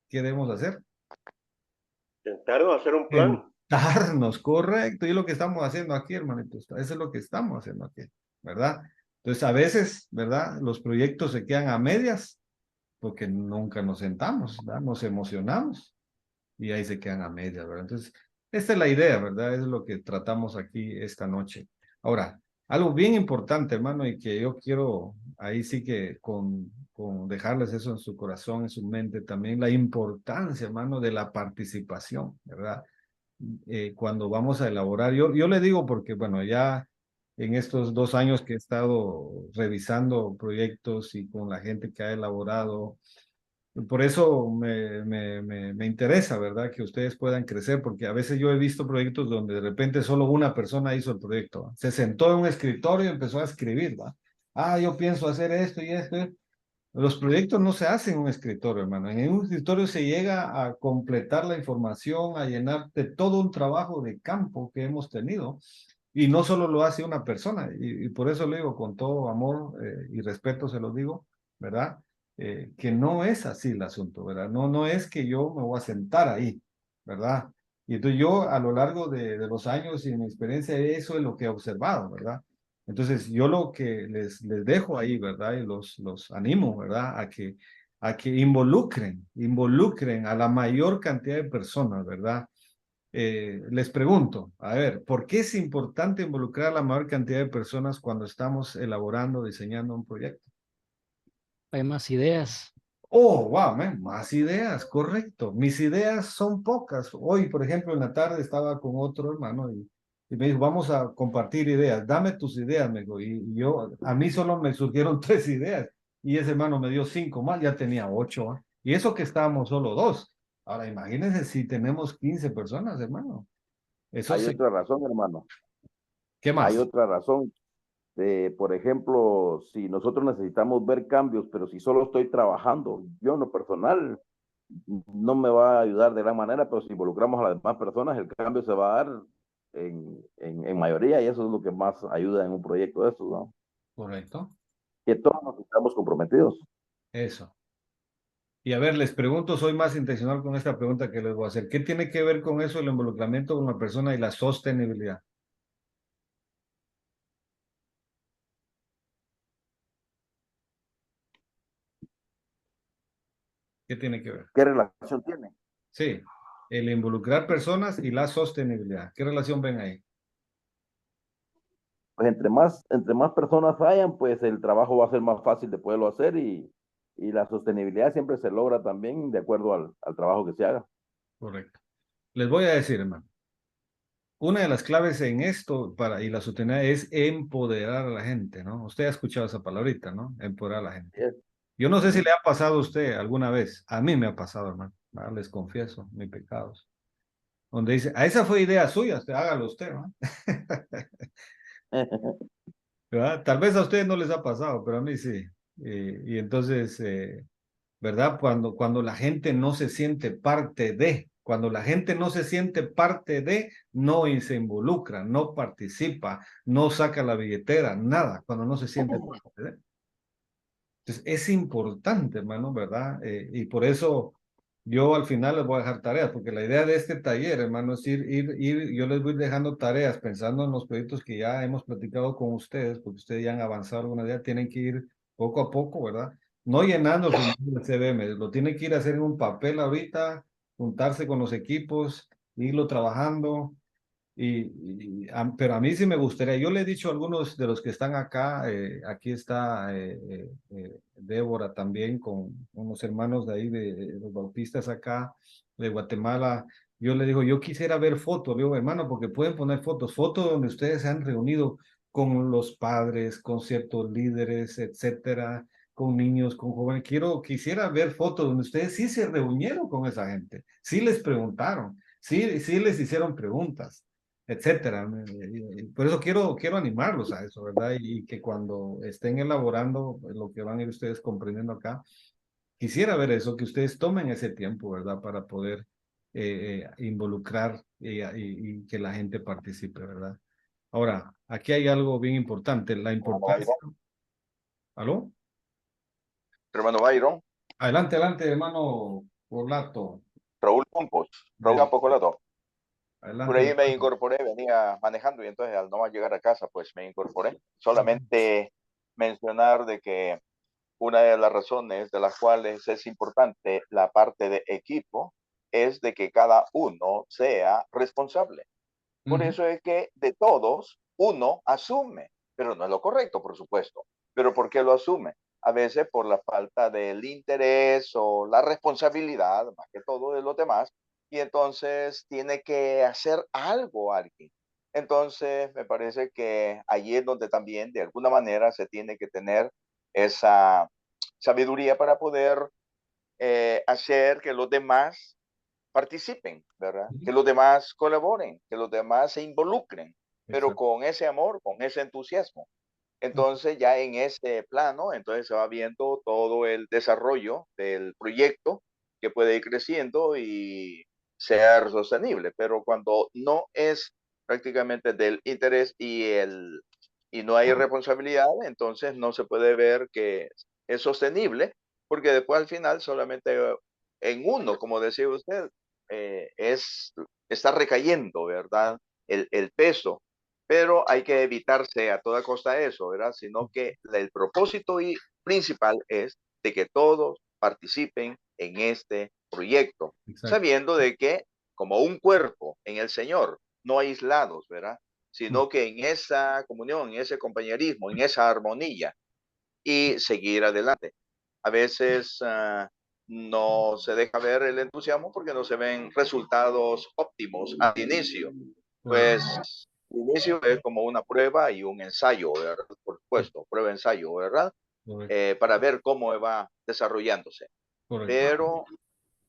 ¿Qué debemos hacer? Intentarnos hacer un plan. Sentarnos, correcto. Y es lo que estamos haciendo aquí, hermanito. Eso es lo que estamos haciendo aquí, ¿verdad? Entonces, a veces, ¿verdad? Los proyectos se quedan a medias porque nunca nos sentamos, ¿verdad? Nos emocionamos y ahí se quedan a medias, ¿verdad? Entonces, esta es la idea, ¿verdad? Es lo que tratamos aquí esta noche. Ahora, algo bien importante, hermano, y que yo quiero ahí sí que con dejarles eso en su corazón, en su mente, también la importancia, hermano, de la participación, ¿verdad? Cuando vamos a elaborar, yo le digo porque, bueno, ya en estos 2 años que he estado revisando proyectos y con la gente que ha elaborado, Por eso me interesa, ¿verdad? Que ustedes puedan crecer, porque a veces yo he visto proyectos donde de repente solo una persona hizo el proyecto, ¿va? Se sentó en un escritorio y empezó a escribir, ¿va? Ah, yo pienso hacer esto y esto. Los proyectos no se hacen en un escritorio, hermano. En un escritorio se llega a completar la información, a llenar de todo un trabajo de campo que hemos tenido. Y no solo lo hace una persona, y por eso le digo con todo amor y respeto, se lo digo, ¿verdad? Que no es así el asunto, ¿verdad? No, no es que yo me voy a sentar ahí, ¿verdad? Y entonces yo a lo largo de los años y mi experiencia, eso es lo que he observado, ¿verdad? Entonces yo lo que les dejo ahí, ¿verdad? Y los animo, ¿verdad? A que involucren a la mayor cantidad de personas, ¿verdad? Les pregunto, a ver, ¿por qué es importante involucrar a la mayor cantidad de personas cuando estamos elaborando, diseñando un proyecto? Hay más ideas. Oh, wow, man, más ideas, correcto. Mis ideas son pocas. Hoy, por ejemplo, en la tarde estaba con otro hermano y me dijo, vamos a compartir ideas. Dame tus ideas, me dijo. Y yo, a mí solo me surgieron 3 ideas. Y ese hermano me dio 5 más, ya tenía 8. ¿Ah? Y eso que estábamos solo 2. Ahora, imagínense si tenemos 15 personas, hermano. Eso Hay sí. otra razón, hermano. ¿Qué Hay más? otra razón. Por ejemplo, si nosotros necesitamos ver cambios, pero si solo estoy trabajando, yo en lo personal no me va a ayudar de gran manera, pero si involucramos a las demás personas, el cambio se va a dar en mayoría y eso es lo que más ayuda en un proyecto de estos, ¿no? Correcto. Que todos nos estamos comprometidos. Eso. Y a ver, les pregunto, soy más intencional con esta pregunta que les voy a hacer. ¿Qué tiene que ver con eso el involucramiento con la persona y la sostenibilidad? ¿Qué tiene que ver? ¿Qué relación tiene? Sí, el involucrar personas y la sostenibilidad. ¿Qué relación ven ahí? Pues entre más personas hayan, pues el trabajo va a ser más fácil de poderlo hacer y la sostenibilidad siempre se logra también de acuerdo al trabajo que se haga. Correcto. Les voy a decir, hermano, una de las claves en esto y la sostenibilidad es empoderar a la gente, ¿no? Usted ha escuchado esa palabrita, ¿no? Empoderar a la gente. Yes. Yo no sé si le ha pasado a usted alguna vez. A mí me ha pasado, hermano. Les confieso mis pecados. Donde dice, a esa fue idea suya, hágalo usted, ¿no? ¿Verdad? Tal vez a ustedes no les ha pasado, pero a mí sí. Y entonces, ¿verdad? Cuando la gente no se siente parte de, cuando la gente no se siente parte de, no y se involucra, no participa, no saca la billetera, nada, cuando no se siente parte de. Entonces, es importante, hermano, ¿verdad? Y por eso yo al final les voy a dejar tareas, porque la idea de este taller, hermano, es yo les voy dejando tareas pensando en los proyectos que ya hemos platicado con ustedes, porque ustedes ya han avanzado alguna idea, tienen que ir poco a poco, ¿verdad? No llenando el CBM, lo tienen que ir a hacer en un papel ahorita, juntarse con los equipos, irlo trabajando, pero a mí sí me gustaría, yo le he dicho a algunos de los que están acá, aquí está Débora también con unos hermanos de ahí, de los bautistas acá, de Guatemala, yo le digo, yo quisiera ver fotos, le digo, hermano, porque pueden poner fotos donde ustedes se han reunido con los padres, con ciertos líderes, etcétera, con niños, con jóvenes, quisiera ver fotos donde ustedes sí se reunieron con esa gente, sí les preguntaron, sí les hicieron preguntas, etcétera. Por eso quiero animarlos a eso, ¿verdad? Y que cuando estén elaborando lo que van a ir ustedes comprendiendo acá, quisiera ver eso, que ustedes tomen ese tiempo, ¿verdad? Para poder involucrar y que la gente participe, ¿verdad? Ahora, aquí hay algo bien importante, la importancia. ¿Aló? Hermano Byron, Adelante, hermano Orlato. Raúl Campos Colato. Por Adelante, ahí me hermano. incorporé, venía manejando y entonces al no llegar a casa, pues me incorporé. Solamente mencionar de que una de las razones de las cuales es importante la parte de equipo es de que cada uno sea responsable. Por eso es que de todos uno asume, pero no es lo correcto, por supuesto. Pero ¿por qué lo asume? A veces por la falta del interés o la responsabilidad, más que todo de los demás, y entonces tiene que hacer algo alguien. Entonces, me parece que allí es donde también, de alguna manera, se tiene que tener esa sabiduría para poder hacer que los demás participen, ¿verdad? Que los demás colaboren, que los demás se involucren, pero con ese amor, con ese entusiasmo. Entonces ya en ese plano, entonces se va viendo todo el desarrollo del proyecto que puede ir creciendo y ser sostenible, pero cuando no es prácticamente del interés y no hay responsabilidad, entonces no se puede ver que es sostenible, porque después al final solamente en uno, como decía usted, está recayendo, ¿verdad? El peso, pero hay que evitarse a toda costa eso, ¿verdad? Sino que el propósito principal es de que todos participen en este proyecto, sabiendo de que como un cuerpo en el Señor, no aislados, ¿verdad? Sino que en esa comunión, en ese compañerismo, en esa armonía y seguir adelante. A veces no se deja ver el entusiasmo porque no se ven resultados óptimos al inicio. Pues el inicio es como una prueba y un ensayo, ¿verdad? Por supuesto, prueba-ensayo, ¿verdad? Para ver cómo va desarrollándose. Pero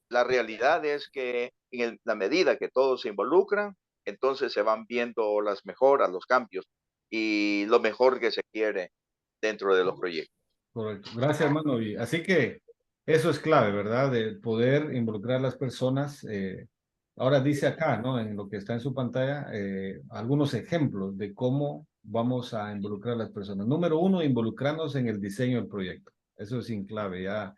la realidad es que en la medida que todos se involucran, entonces se van viendo las mejoras, los cambios y lo mejor que se quiere dentro de los proyectos. Correcto. Gracias, hermano. Y así que eso es clave, ¿verdad? De poder involucrar a las personas. Ahora dice acá, ¿no? En lo que está en su pantalla, algunos ejemplos de cómo vamos a involucrar a las personas. Número uno, involucrarnos en el diseño del proyecto. Eso es sin clave. Ya,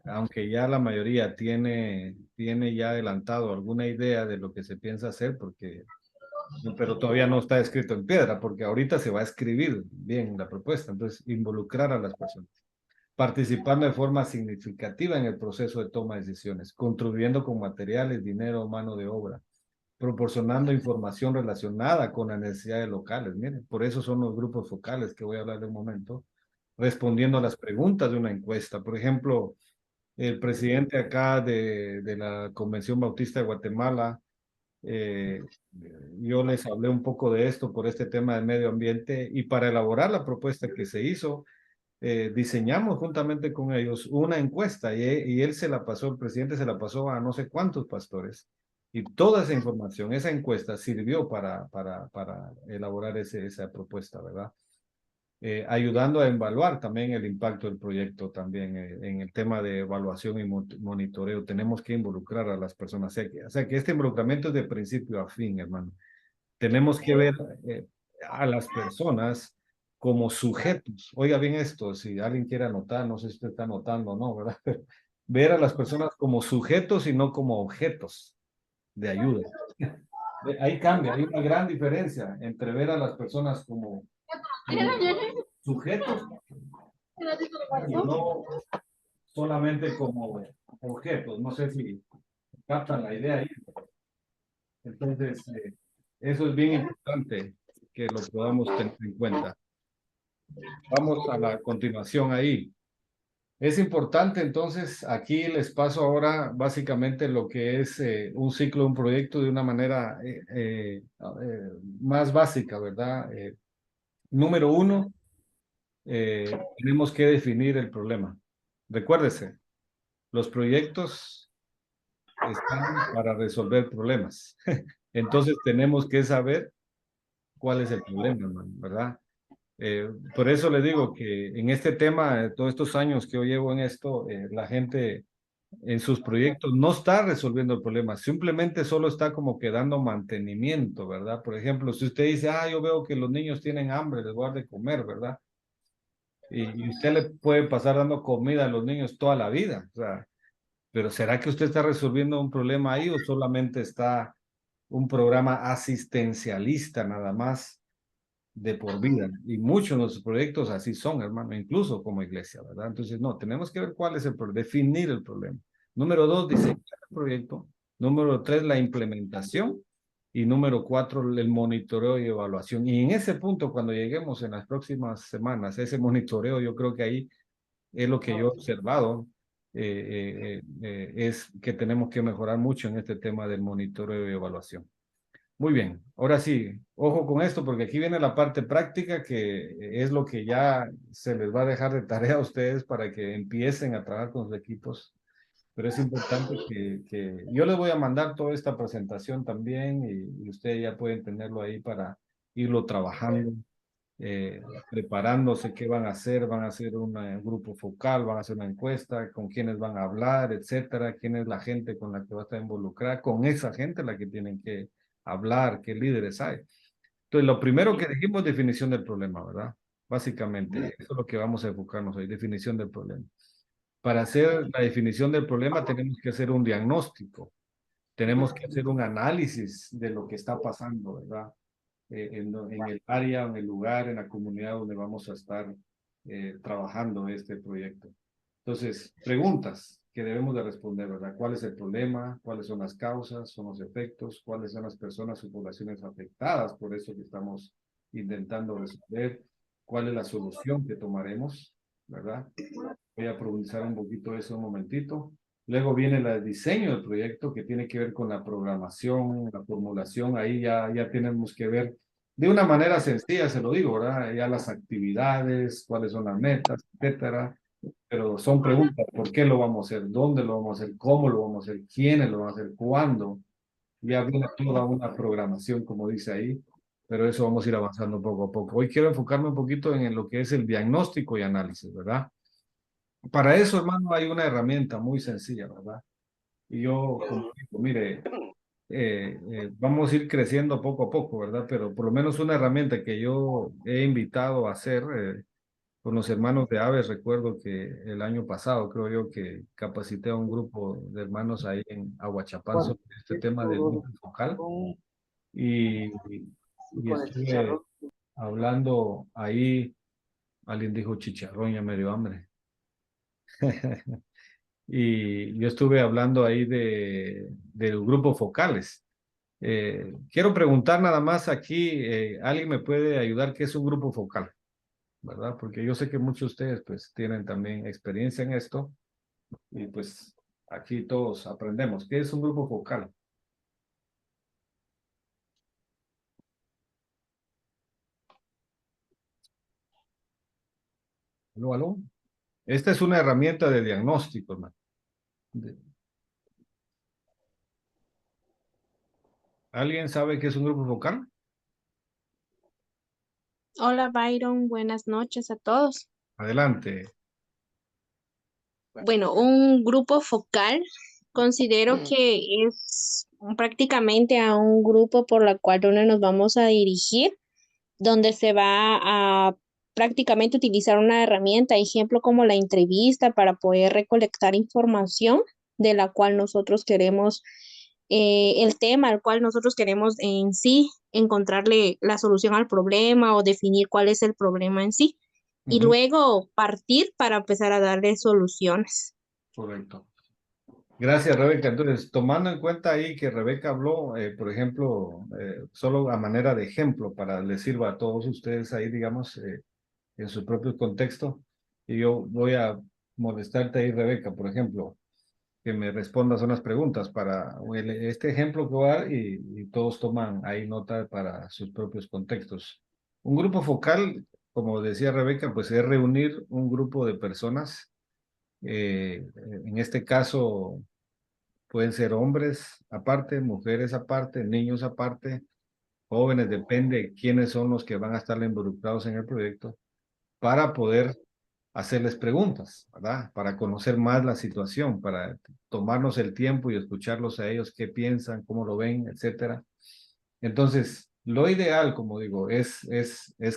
aunque ya la mayoría tiene ya adelantado alguna idea de lo que se piensa hacer, pero todavía no está escrito en piedra, porque ahorita se va a escribir bien la propuesta. Entonces, involucrar a las personas, participando de forma significativa en el proceso de toma de decisiones, contribuyendo con materiales, dinero, mano de obra, proporcionando información relacionada con las necesidades locales. Miren, por eso son los grupos focales que voy a hablar de un momento, respondiendo a las preguntas de una encuesta. Por ejemplo, el presidente acá de la Convención Bautista de Guatemala, yo les hablé un poco de esto por este tema del medio ambiente, y para elaborar la propuesta que se hizo, diseñamos juntamente con ellos una encuesta y él se la pasó, el presidente se la pasó a no sé cuántos pastores, y toda esa información, esa encuesta sirvió para elaborar esa propuesta, ¿verdad? Ayudando a evaluar también el impacto del proyecto también en el tema de evaluación y monitoreo. Tenemos que involucrar a las personas. O sea que este involucramiento es de principio a fin, hermano. Tenemos que ver a las personas como sujetos. Oiga bien esto, si alguien quiere anotar, no sé si usted está anotando o no, ¿verdad? Ver a las personas como sujetos y no como objetos de ayuda. Ahí cambia, hay una gran diferencia entre ver a las personas como sujetos y no solamente como objetos. No sé si captan la idea ahí. Entonces, eso es bien importante que lo podamos tener en cuenta. Vamos a la continuación ahí. Es importante, entonces, aquí les paso ahora básicamente lo que es un ciclo, un proyecto de una manera más básica, ¿verdad? Número uno, tenemos que definir el problema. Recuérdese, los proyectos están para resolver problemas. Entonces tenemos que saber cuál es el problema, ¿verdad? Por eso le digo que en este tema, todos estos años que yo llevo en esto, la gente en sus proyectos no está resolviendo el problema, simplemente solo está como que dando mantenimiento, ¿verdad? Por ejemplo, si usted dice, yo veo que los niños tienen hambre, les voy a dar de comer, ¿verdad? Y usted le puede pasar dando comida a los niños toda la vida, o sea, pero ¿será que usted está resolviendo un problema ahí o solamente está un programa asistencialista nada más de por vida? Y muchos de nuestros proyectos así son, hermano, incluso como iglesia, ¿verdad? Entonces, no, tenemos que ver cuál es el problema, definir el problema. Número 2, diseñar el proyecto. Número 3, la implementación. Y número 4, el monitoreo y evaluación. Y en ese punto, cuando lleguemos en las próximas semanas, ese monitoreo, yo creo que ahí es lo que yo he observado, es que tenemos que mejorar mucho en este tema del monitoreo y evaluación. Muy bien, ahora sí, ojo con esto porque aquí viene la parte práctica que es lo que ya se les va a dejar de tarea a ustedes para que empiecen a trabajar con sus equipos. Pero es importante que yo les voy a mandar toda esta presentación también y ustedes ya pueden tenerlo ahí para irlo trabajando, preparándose qué van a hacer un grupo focal, van a hacer una encuesta, con quiénes van a hablar, etcétera, quién es la gente con la que va a estar involucrada, con esa gente la que tienen que hablar, qué líderes hay. Entonces, lo primero que dijimos es definición del problema, ¿verdad? Básicamente, eso es lo que vamos a enfocarnos hoy, definición del problema. Para hacer la definición del problema tenemos que hacer un diagnóstico, tenemos que hacer un análisis de lo que está pasando, ¿verdad? En el área, en el lugar, en la comunidad donde vamos a estar trabajando este proyecto. Entonces, preguntas que debemos de responder, ¿verdad? ¿Cuál es el problema? ¿Cuáles son las causas? ¿Son los efectos? ¿Cuáles son las personas o poblaciones afectadas por eso que estamos intentando resolver? ¿Cuál es la solución que tomaremos? ¿Verdad? Voy a profundizar un poquito eso un momentito. Luego viene el diseño del proyecto que tiene que ver con la programación, la formulación. Ahí ya tenemos que ver de una manera sencilla, se lo digo, ¿verdad? Ya las actividades, cuáles son las metas, etcétera. Pero son preguntas, ¿por qué lo vamos a hacer? ¿Dónde lo vamos a hacer? ¿Cómo lo vamos a hacer? ¿Quiénes lo van a hacer? ¿Cuándo? Ya viene toda una programación, como dice ahí, pero eso vamos a ir avanzando poco a poco. Hoy quiero enfocarme un poquito en lo que es el diagnóstico y análisis, ¿verdad? Para eso, hermano, hay una herramienta muy sencilla, ¿verdad? Y yo, como digo, mire, vamos a ir creciendo poco a poco, ¿verdad? Pero por lo menos una herramienta que yo he invitado a hacer con los hermanos de Aves, recuerdo que el año pasado, creo yo, que capacité a un grupo de hermanos ahí en Aguachapán sobre este tema del núcleo focal y estuve hablando ahí, alguien dijo chicharrón, ya me dio hambre. Y yo estuve hablando ahí de los grupos focales. Quiero preguntar nada más aquí, ¿alguien me puede ayudar qué es un grupo focal? ¿Verdad? Porque yo sé que muchos de ustedes pues tienen también experiencia en esto y pues aquí todos aprendemos. ¿Qué es un grupo focal? ¿Aló, aló? Esta es una herramienta de diagnóstico, hermano. ¿Alguien sabe qué es un grupo focal? Hola Byron, buenas noches a todos. Adelante. Bueno, un grupo focal considero que es prácticamente a un grupo por la cual donde nos vamos a dirigir, donde se va a prácticamente utilizar una herramienta, ejemplo como la entrevista para poder recolectar información de la cual nosotros queremos, el tema al cual nosotros queremos en sí encontrarle la solución al problema o definir cuál es el problema en sí y luego partir para empezar a darle soluciones. Correcto. Gracias, Rebeca. Entonces, tomando en cuenta ahí que Rebeca habló, por ejemplo, solo a manera de ejemplo para les sirva a todos ustedes ahí, digamos, en su propio contexto, y yo voy a molestarte ahí, Rebeca, por ejemplo, que me respondas unas preguntas para este ejemplo que voy a dar y todos toman ahí nota para sus propios contextos. Un grupo focal, como decía Rebeca, pues es reunir un grupo de personas, en este caso pueden ser hombres aparte, mujeres aparte, niños aparte, jóvenes, depende quiénes son los que van a estar involucrados en el proyecto, para poder hacerles preguntas, ¿verdad? Para conocer más la situación, para tomarnos el tiempo y escucharlos a ellos, qué piensan, cómo lo ven, etcétera. Entonces, lo ideal, como digo, es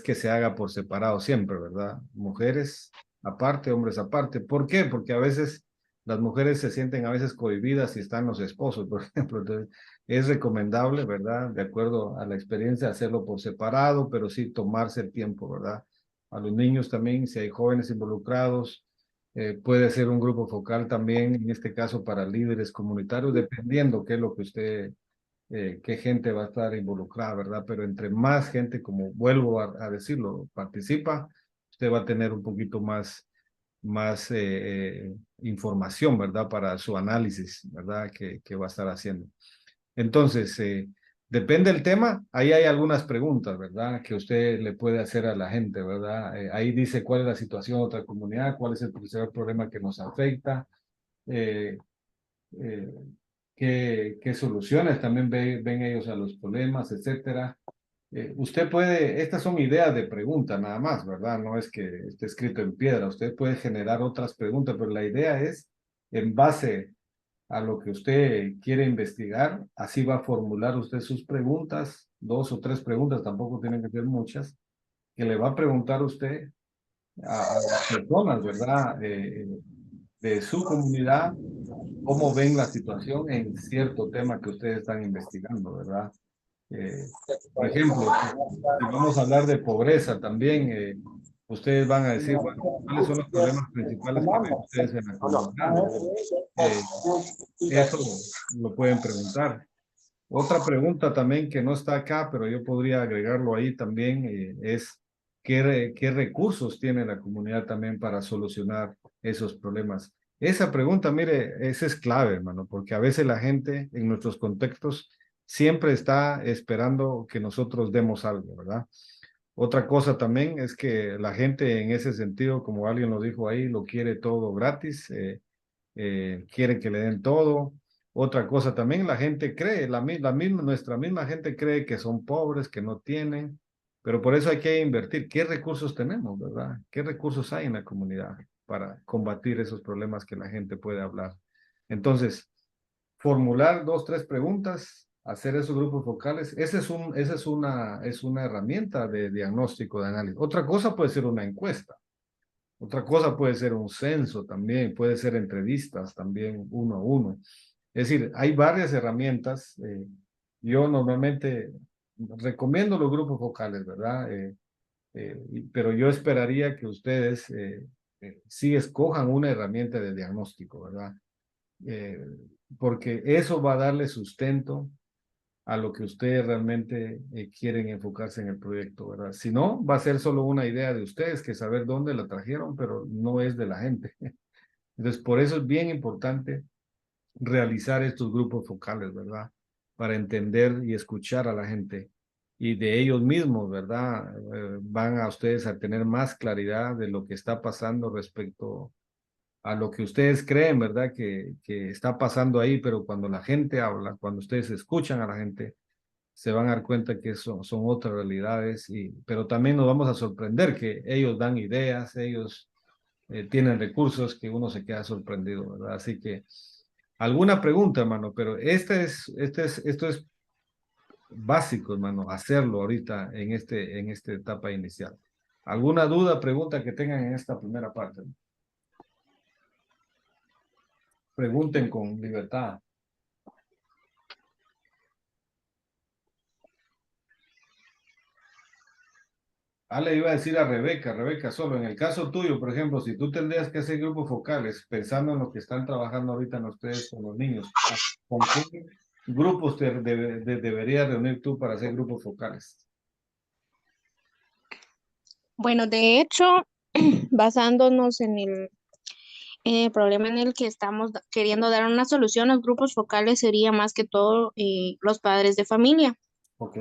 que se haga por separado siempre, ¿verdad? Mujeres aparte, hombres aparte. ¿Por qué? Porque a veces las mujeres se sienten a veces cohibidas si están los esposos, por ejemplo. Entonces, es recomendable, ¿verdad? De acuerdo a la experiencia, hacerlo por separado, pero sí tomarse el tiempo, ¿verdad? A los niños también, si hay jóvenes involucrados, puede ser un grupo focal también, en este caso para líderes comunitarios, dependiendo qué es lo que usted qué gente va a estar involucrada, ¿verdad? Pero entre más gente, como vuelvo a decirlo, participa, usted va a tener un poquito más información, ¿verdad? Para su análisis, ¿verdad? Que va a estar haciendo. Entonces, Depende del tema, ahí hay algunas preguntas, ¿verdad? Que usted le puede hacer a la gente, ¿verdad? Ahí dice cuál es la situación de otra comunidad, cuál es el principal problema que nos afecta, eh, eh, qué soluciones también ven ellos a los problemas, etcétera. Usted puede, estas son ideas de pregunta nada más, ¿verdad? No es que esté escrito en piedra, usted puede generar otras preguntas, pero la idea es, en base a lo que usted quiere investigar, así va a formular usted sus preguntas, 2 o 3 preguntas, tampoco tienen que ser muchas, que le va a preguntar usted a las personas, ¿verdad? De su comunidad, cómo ven la situación en cierto tema que ustedes están investigando, ¿verdad? Por ejemplo, si vamos a hablar de pobreza también, ustedes van a decir, bueno, ¿cuáles son los problemas principales que ven ustedes en la comunidad? Eso lo pueden preguntar. Otra pregunta también que no está acá, pero yo podría agregarlo ahí también, es ¿qué recursos tiene la comunidad también para solucionar esos problemas? Esa pregunta, mire, esa es clave, hermano, porque a veces la gente en nuestros contextos siempre está esperando que nosotros demos algo, ¿verdad? Otra cosa también es que la gente en ese sentido, como alguien lo dijo ahí, lo quiere todo gratis, quiere que le den todo. Otra cosa también, la gente cree, nuestra misma gente cree que son pobres, que no tienen, pero por eso hay que invertir. ¿Qué recursos tenemos, verdad? ¿Qué recursos hay en la comunidad para combatir esos problemas que la gente puede hablar? Entonces, formular 2, 3 preguntas, hacer esos grupos focales, esa es una herramienta de diagnóstico, de análisis. Otra cosa puede ser una encuesta. Otra cosa puede ser un censo también, puede ser entrevistas también 1 a 1. Es decir, hay varias herramientas. Yo normalmente recomiendo los grupos focales, ¿verdad? Pero yo esperaría que ustedes sí escojan una herramienta de diagnóstico, ¿verdad? Porque eso va a darle sustento a lo que ustedes realmente quieren enfocarse en el proyecto, ¿verdad? Si no, va a ser solo una idea de ustedes que saber dónde la trajeron, pero no es de la gente. Entonces, por eso es bien importante realizar estos grupos focales, ¿verdad? Para entender y escuchar a la gente. Y de ellos mismos, ¿verdad? Van a ustedes a tener más claridad de lo que está pasando respecto a lo que ustedes creen, ¿verdad? Que está pasando ahí, pero cuando la gente habla, cuando ustedes escuchan a la gente, se van a dar cuenta que son otras realidades, pero también nos vamos a sorprender que ellos dan ideas, ellos tienen recursos que uno se queda sorprendido, ¿verdad? Así que alguna pregunta, hermano, pero esto es básico, hermano, hacerlo ahorita en esta etapa inicial. ¿Alguna duda, pregunta que tengan en esta primera parte? Pregunten con libertad. Le iba a decir a Rebeca, solo en el caso tuyo, por ejemplo, si tú tendrías que hacer grupos focales, pensando en lo que están trabajando ahorita ustedes con los niños, ¿con qué grupos deberías reunir tú para hacer grupos focales? Bueno, de hecho, basándonos en el problema en el que estamos queriendo dar una solución, los grupos focales sería más que todo los padres de familia. Ok.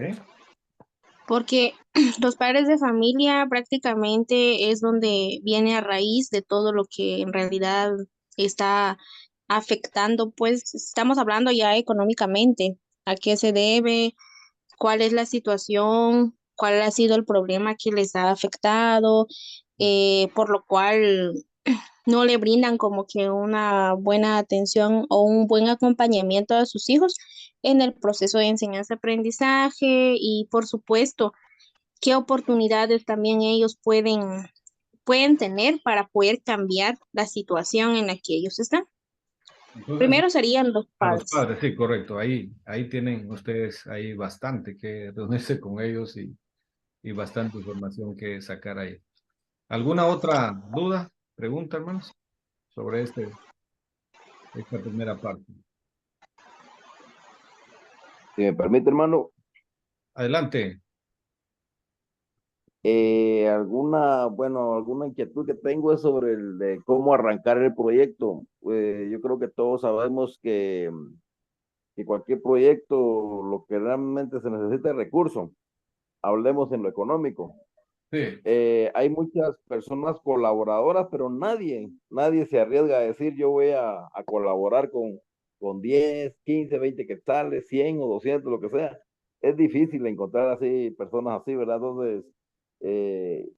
Porque los padres de familia prácticamente es donde viene a raíz de todo lo que en realidad está afectando, pues estamos hablando ya económicamente, a qué se debe, cuál es la situación, cuál ha sido el problema que les ha afectado, por lo cual no le brindan como que una buena atención o un buen acompañamiento a sus hijos en el proceso de enseñanza-aprendizaje y por supuesto, qué oportunidades también ellos pueden tener para poder cambiar la situación en la que ellos están. Entonces, Primero serían los a los padres. padres, sí, correcto. Ahí tienen ustedes ahí bastante que reunirse con ellos y bastante información que sacar ahí. ¿Alguna otra duda, pregunta, hermanos, sobre esta primera parte? Si me permite, hermano. Adelante. Alguna inquietud que tengo es sobre el de cómo arrancar el proyecto. Yo creo que todos sabemos que que cualquier proyecto, lo que realmente se necesita es recurso. Hablemos en lo económico. Sí. Hay muchas personas colaboradoras, pero nadie se arriesga a decir yo voy a colaborar con 10, 15, 20 quetzales, 100 o 200, lo que sea. Es difícil encontrar así personas así, ¿verdad? Entonces,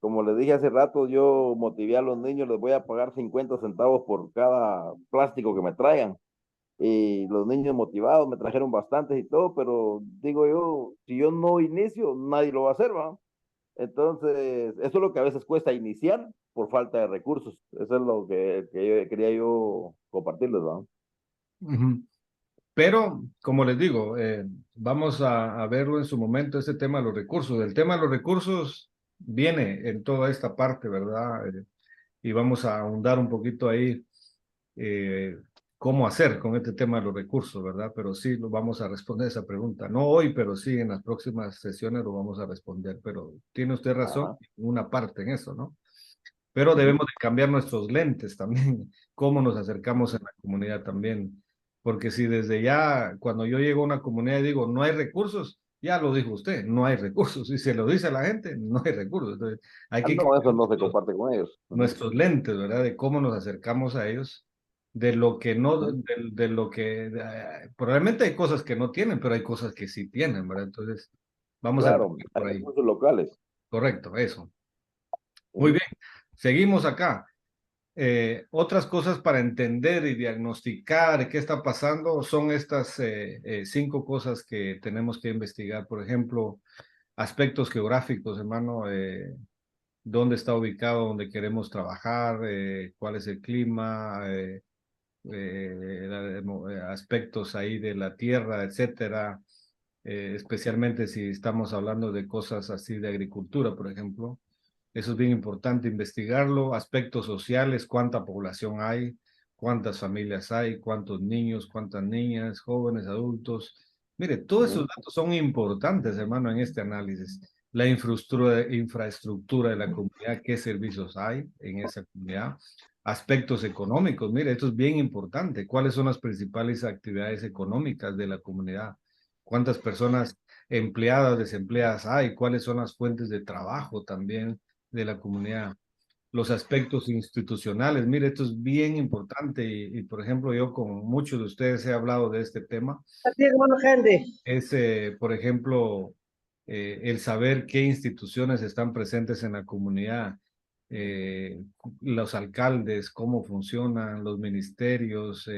como les dije hace rato, yo motivé a los niños, les voy a pagar 50 centavos por cada plástico que me traigan. Y los niños motivados me trajeron bastantes y todo, pero digo yo, si yo no inicio, nadie lo va a hacer, ¿va? Entonces, eso es lo que a veces cuesta iniciar por falta de recursos. Eso es lo que quería yo compartirles, ¿no? Ujú. Pero, como les digo, vamos a verlo en su momento, ese tema de los recursos. El tema de los recursos viene en toda esta parte, ¿verdad? Y vamos a ahondar un poquito ahí cómo hacer con este tema de los recursos, ¿verdad? Pero sí lo vamos a responder esa pregunta. No hoy, pero sí en las próximas sesiones lo vamos a responder. Pero tiene usted razón, una parte en eso, ¿no? Pero debemos de cambiar nuestros lentes también, cómo nos acercamos en la comunidad también. Porque si desde ya, cuando yo llego a una comunidad y digo, no hay recursos, ya lo dijo usted, no hay recursos. Y se lo dice a la gente, no hay recursos. Entonces, hay que no, eso no se comparte con ellos. nuestros lentes, ¿verdad? De cómo nos acercamos a ellos, de lo que no, de lo que, probablemente hay cosas que no tienen, pero hay cosas que sí tienen, ¿verdad? Entonces, vamos a Claro, por hay ahí. recursos locales. Correcto, eso. Muy bien, seguimos acá. Otras cosas para entender y diagnosticar qué está pasando son estas 5 cosas que tenemos que investigar. Por ejemplo, aspectos geográficos, hermano, dónde está ubicado, dónde queremos trabajar, cuál es el clima, aspectos ahí de la tierra, etcétera. Especialmente si estamos hablando de cosas así de agricultura, por ejemplo. Eso es bien importante investigarlo. Aspectos sociales, cuánta población hay, cuántas familias hay, cuántos niños, cuántas niñas, jóvenes, adultos. Mire, todos esos datos son importantes, hermano, en este análisis. La infraestructura de la comunidad, qué servicios hay en esa comunidad. Aspectos económicos, mire, esto es bien importante. ¿Cuáles son las principales actividades económicas de la comunidad? ¿Cuántas personas empleadas, desempleadas hay? ¿Cuáles son las fuentes de trabajo también de la comunidad? Los aspectos institucionales, mire, esto es bien importante y, por ejemplo, yo con muchos de ustedes he hablado de este tema. Es, por ejemplo, el saber qué instituciones están presentes en la comunidad, los alcaldes, cómo funcionan, los ministerios.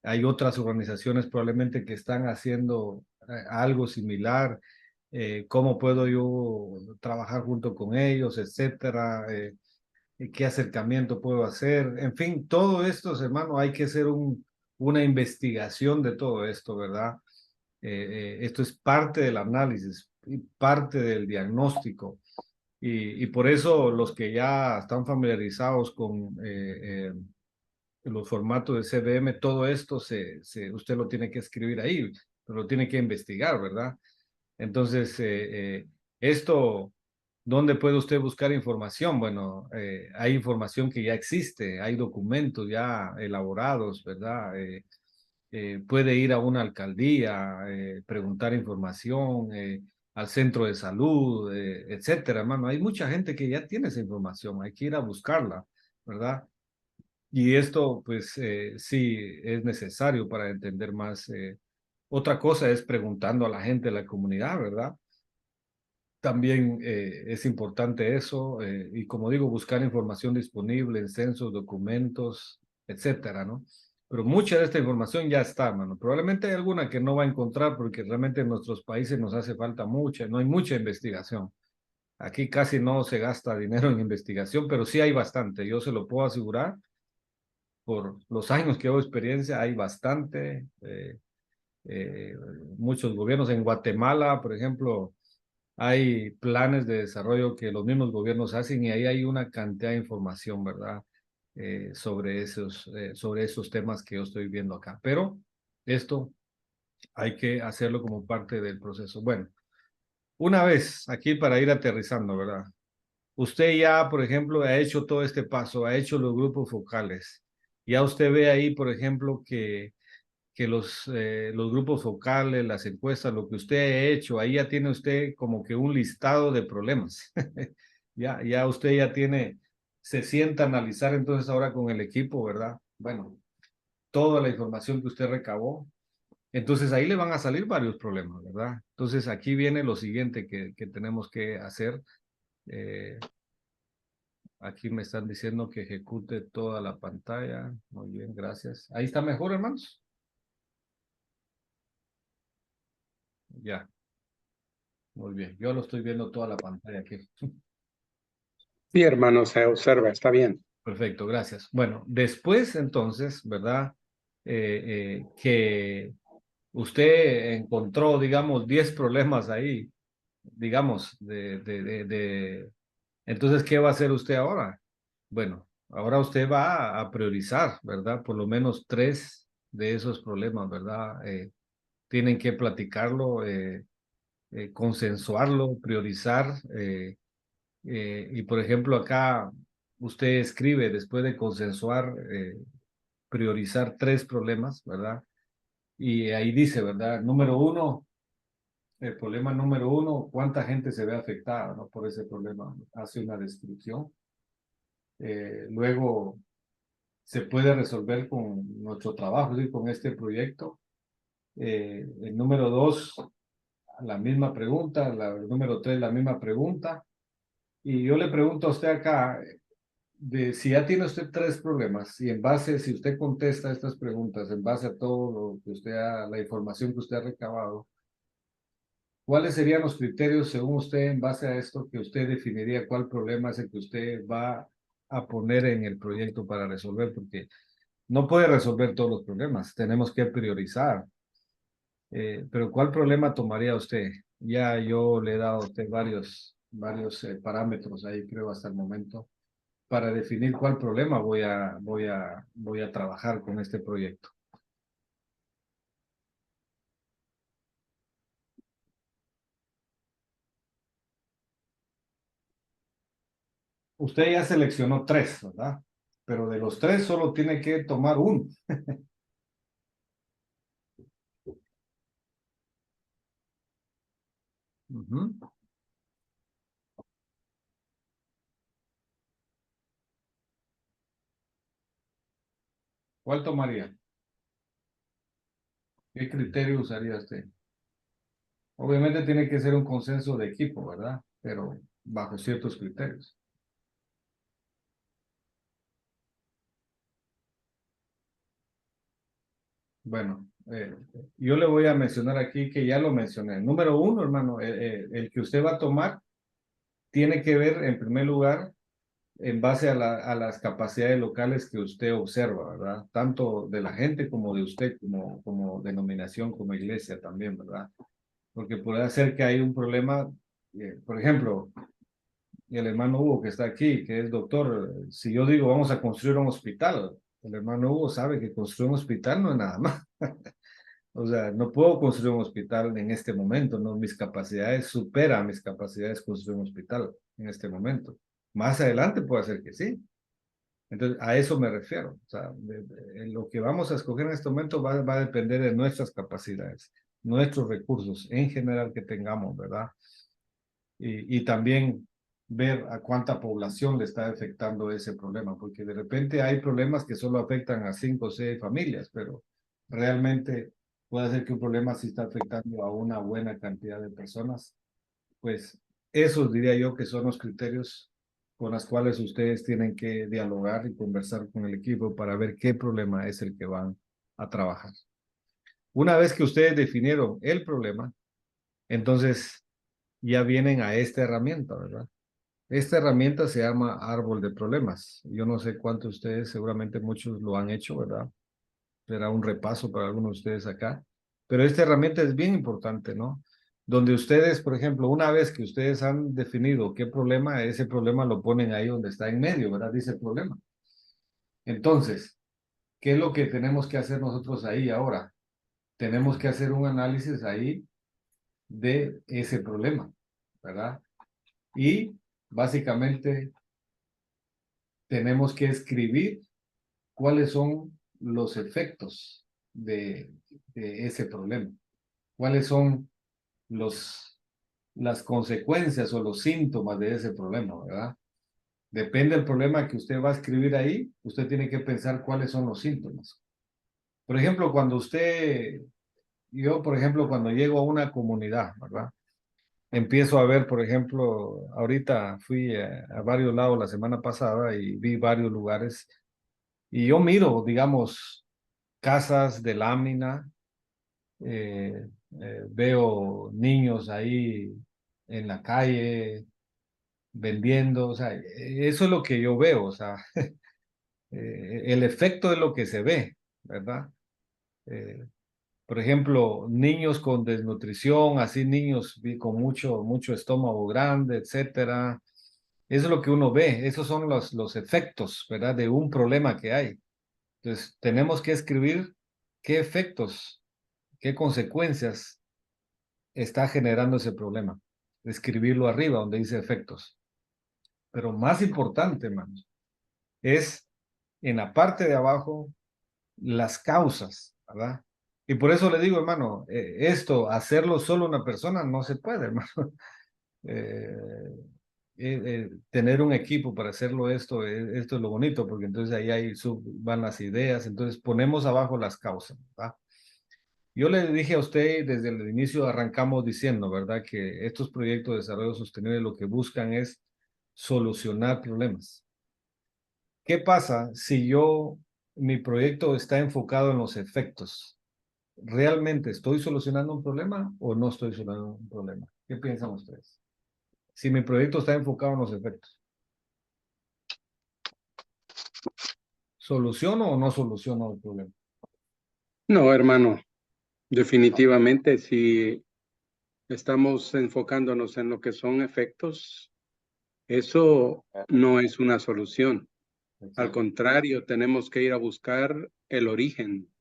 Hay otras organizaciones probablemente que están haciendo algo similar. ¿Cómo puedo yo trabajar junto con ellos, etcétera? ¿Qué acercamiento puedo hacer? En fin, todo esto, hermano, hay que hacer una investigación de todo esto, ¿verdad? Esto es parte del análisis y parte del diagnóstico. Y por eso los que ya están familiarizados con los formatos de CDM, todo esto usted lo tiene que escribir ahí, pero lo tiene que investigar, ¿verdad? Entonces, esto, ¿dónde puede usted buscar información? Bueno, hay información que ya existe, hay documentos ya elaborados, ¿verdad? Puede ir a una alcaldía, preguntar información, al centro de salud, etcétera, hermano. Hay mucha gente que ya tiene esa información, hay que ir a buscarla, ¿verdad? Y esto, pues, sí es necesario para entender más. Otra cosa es preguntando a la gente de la comunidad, ¿verdad? También es importante eso, y como digo, buscar información disponible en censos, documentos, etcétera, ¿no? Pero mucha de esta información ya está, mano. Probablemente hay alguna que no va a encontrar porque realmente en nuestros países nos hace falta mucha, no hay mucha investigación. Aquí casi no se gasta dinero en investigación, pero sí hay bastante, yo se lo puedo asegurar. Por los años que hago experiencia, hay bastante. Muchos gobiernos en Guatemala, por ejemplo, hay planes de desarrollo que los mismos gobiernos hacen y ahí hay una cantidad de información, ¿verdad? Sobre esos temas que yo estoy viendo acá. Pero esto hay que hacerlo como parte del proceso. Bueno, una vez aquí para ir aterrizando, ¿verdad? Usted ya, por ejemplo, ha hecho todo este paso, ha hecho los grupos focales. Ya usted ve ahí, por ejemplo, que que los grupos focales, las encuestas, lo que usted ha hecho, ahí ya tiene usted como que un listado de problemas. ya usted ya tiene, se sienta a analizar entonces ahora con el equipo, ¿verdad? Bueno, toda la información que usted recabó. Entonces ahí le van a salir varios problemas, ¿verdad? Entonces aquí viene lo siguiente que tenemos que hacer. Aquí me están diciendo que ejecute toda la pantalla. Muy bien, gracias. Ahí está mejor, hermanos. Ya. Muy bien. Yo lo estoy viendo toda la pantalla aquí. Sí, hermano, se observa, está bien. Perfecto, gracias. Bueno, después entonces, ¿verdad? Que usted encontró, digamos, 10 problemas ahí, digamos, Entonces, ¿qué va a hacer usted ahora? Bueno, ahora usted va a priorizar, ¿verdad? Por lo menos 3 de esos problemas, ¿verdad? Tienen que platicarlo, consensuarlo, priorizar. Y por ejemplo, acá usted escribe, después de consensuar, priorizar 3 problemas, ¿verdad? Y ahí dice, ¿verdad? Número 1, el problema número 1, ¿cuánta gente se ve afectada, ¿no? Por ese problema? Hace una descripción. Luego se puede resolver con nuestro trabajo, ¿sí? Con este proyecto. El número 2, la misma pregunta. El número 3, la misma pregunta. Y yo le pregunto a usted acá, de si ya tiene usted 3 problemas y en base, si usted contesta estas preguntas, en base a todo lo que usted la información que usted ha recabado, ¿cuáles serían los criterios según usted en base a esto que usted definiría cuál problema es el que usted va a poner en el proyecto para resolver? Porque no puede resolver todos los problemas, tenemos que priorizar. Pero ¿cuál problema tomaría usted? Ya yo le he dado a usted varios parámetros ahí, creo, hasta el momento, para definir cuál problema voy a trabajar con este proyecto. Usted ya seleccionó 3, ¿verdad? Pero de los 3 solo tiene que tomar uno. ¿Cuál tomaría? ¿Qué criterio usaría usted? Obviamente tiene que ser un consenso de equipo, ¿verdad? Pero bajo ciertos criterios. Bueno, yo le voy a mencionar aquí que ya lo mencioné. Número 1, hermano, el que usted va a tomar tiene que ver, en primer lugar, en base a las capacidades locales que usted observa, ¿verdad? Tanto de la gente como de usted, como denominación, como iglesia también, ¿verdad? Porque puede ser que hay un problema, por ejemplo, el hermano Hugo que está aquí, que es doctor, si yo digo vamos a construir un hospital, el hermano Hugo sabe que construir un hospital no es nada más. O sea, no puedo construir un hospital en este momento, ¿no? Mis capacidades superan mis capacidades construir un hospital en este momento. Más adelante puede ser que sí. Entonces, a eso me refiero. O sea, lo que vamos a escoger en este momento va a depender de nuestras capacidades, nuestros recursos en general que tengamos, ¿verdad? Y también ver a cuánta población le está afectando ese problema, porque de repente hay problemas que solo afectan a 5 o 6 familias, pero realmente puede ser que un problema sí está afectando a una buena cantidad de personas. Pues esos diría yo que son los criterios con los cuales ustedes tienen que dialogar y conversar con el equipo para ver qué problema es el que van a trabajar. Una vez que ustedes definieron el problema, entonces ya vienen a esta herramienta, ¿verdad? Esta herramienta se llama árbol de problemas. Yo no sé cuántos de ustedes, seguramente muchos lo han hecho, ¿verdad? Será un repaso para algunos de ustedes acá. Pero esta herramienta es bien importante, ¿no? Donde ustedes, por ejemplo, una vez que ustedes han definido qué problema, ese problema lo ponen ahí donde está en medio, ¿verdad? Dice problema. Entonces, ¿qué es lo que tenemos que hacer nosotros ahí ahora? Tenemos que hacer un análisis ahí de ese problema, ¿verdad? Y básicamente tenemos que escribir cuáles son los efectos de ese problema. ¿Cuáles son las consecuencias o los síntomas de ese problema, verdad? Depende del problema que usted va a escribir ahí, usted tiene que pensar cuáles son los síntomas. Por ejemplo, yo, por ejemplo, cuando llego a una comunidad, ¿verdad? Empiezo a ver, por ejemplo, ahorita fui a varios lados la semana pasada y vi varios lugares y yo miro, digamos, casas de lámina, veo niños ahí en la calle vendiendo, o sea, eso es lo que yo veo, o sea, el efecto de lo que se ve, ¿verdad? Por ejemplo, niños con desnutrición, así niños con mucho estómago grande, etcétera. Eso es lo que uno ve, esos son los efectos, ¿verdad? De un problema que hay. Entonces, tenemos que escribir qué efectos, qué consecuencias está generando ese problema. Escribirlo arriba, donde dice efectos. Pero más importante, hermanos, es en la parte de abajo las causas, ¿verdad? Y por eso le digo, hermano, hacerlo solo una persona no se puede, hermano. Tener un equipo para hacerlo esto es lo bonito, porque entonces ahí van las ideas, entonces ponemos abajo las causas, ¿verdad? Yo le dije a usted desde el inicio, arrancamos diciendo, ¿verdad? Que estos proyectos de desarrollo sostenible lo que buscan es solucionar problemas. ¿Qué pasa si mi proyecto está enfocado en los efectos? ¿Realmente estoy solucionando un problema o no estoy solucionando un problema? ¿Qué piensan ustedes? Si mi proyecto está enfocado en los efectos, ¿soluciono o no soluciono el problema? No, hermano, definitivamente si estamos enfocándonos en lo que son efectos, eso no es una solución. Al contrario, tenemos que ir a buscar el origen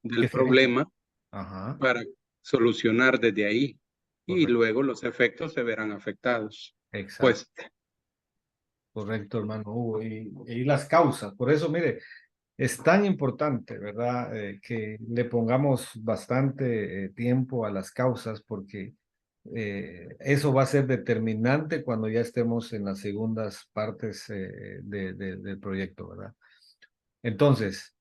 del problema para solucionar desde ahí. Y luego los efectos se verán afectados. Exacto. Pues, correcto, hermano Hugo. Y las causas. Por eso, mire, es tan importante, ¿verdad? Que le pongamos bastante tiempo a las causas porque eso va a ser determinante cuando ya estemos en las segundas partes del proyecto, ¿verdad? Entonces,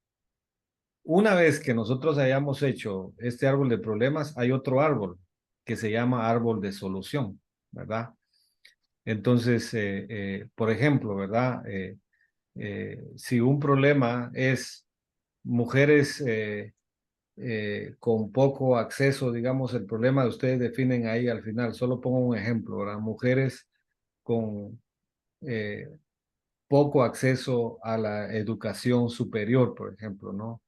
una vez que nosotros hayamos hecho este árbol de problemas, hay otro árbol que se llama árbol de solución, ¿verdad? Entonces, por ejemplo, ¿verdad? Si un problema es mujeres con poco acceso, digamos, el problema de ustedes definen ahí al final, solo pongo un ejemplo, ¿verdad? Mujeres con poco acceso a la educación superior, por ejemplo, ¿no?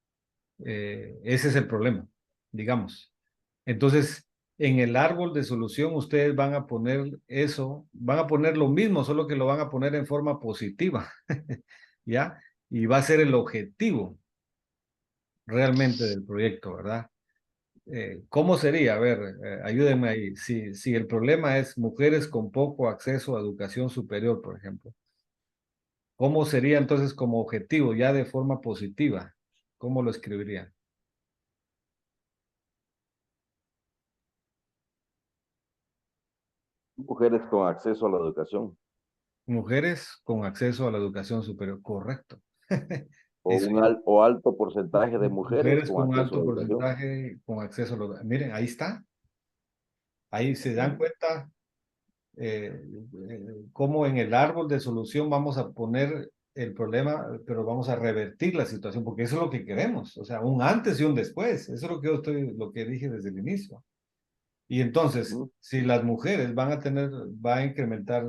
Ese es el problema, digamos. Entonces, en el árbol de solución ustedes van a poner eso, van a poner lo mismo, solo que lo van a poner en forma positiva, ¿ya? Y va a ser el objetivo realmente del proyecto, ¿verdad? ¿Cómo sería? A ver, ayúdenme ahí. Si el problema es mujeres con poco acceso a educación superior, por ejemplo, ¿cómo sería entonces como objetivo ya de forma positiva? ¿Cómo lo escribirían? Mujeres con acceso a la educación. Mujeres con acceso a la educación superior, correcto. O alto porcentaje de mujeres con acceso a alto la educación. porcentaje con acceso a la. Miren, ahí está. Ahí se dan cuenta cómo en el árbol de solución vamos a poner el problema, pero vamos a revertir la situación, porque eso es lo que queremos. O sea, un antes y un después. Eso es lo que dije desde el inicio. Y entonces, si las mujeres va a incrementar,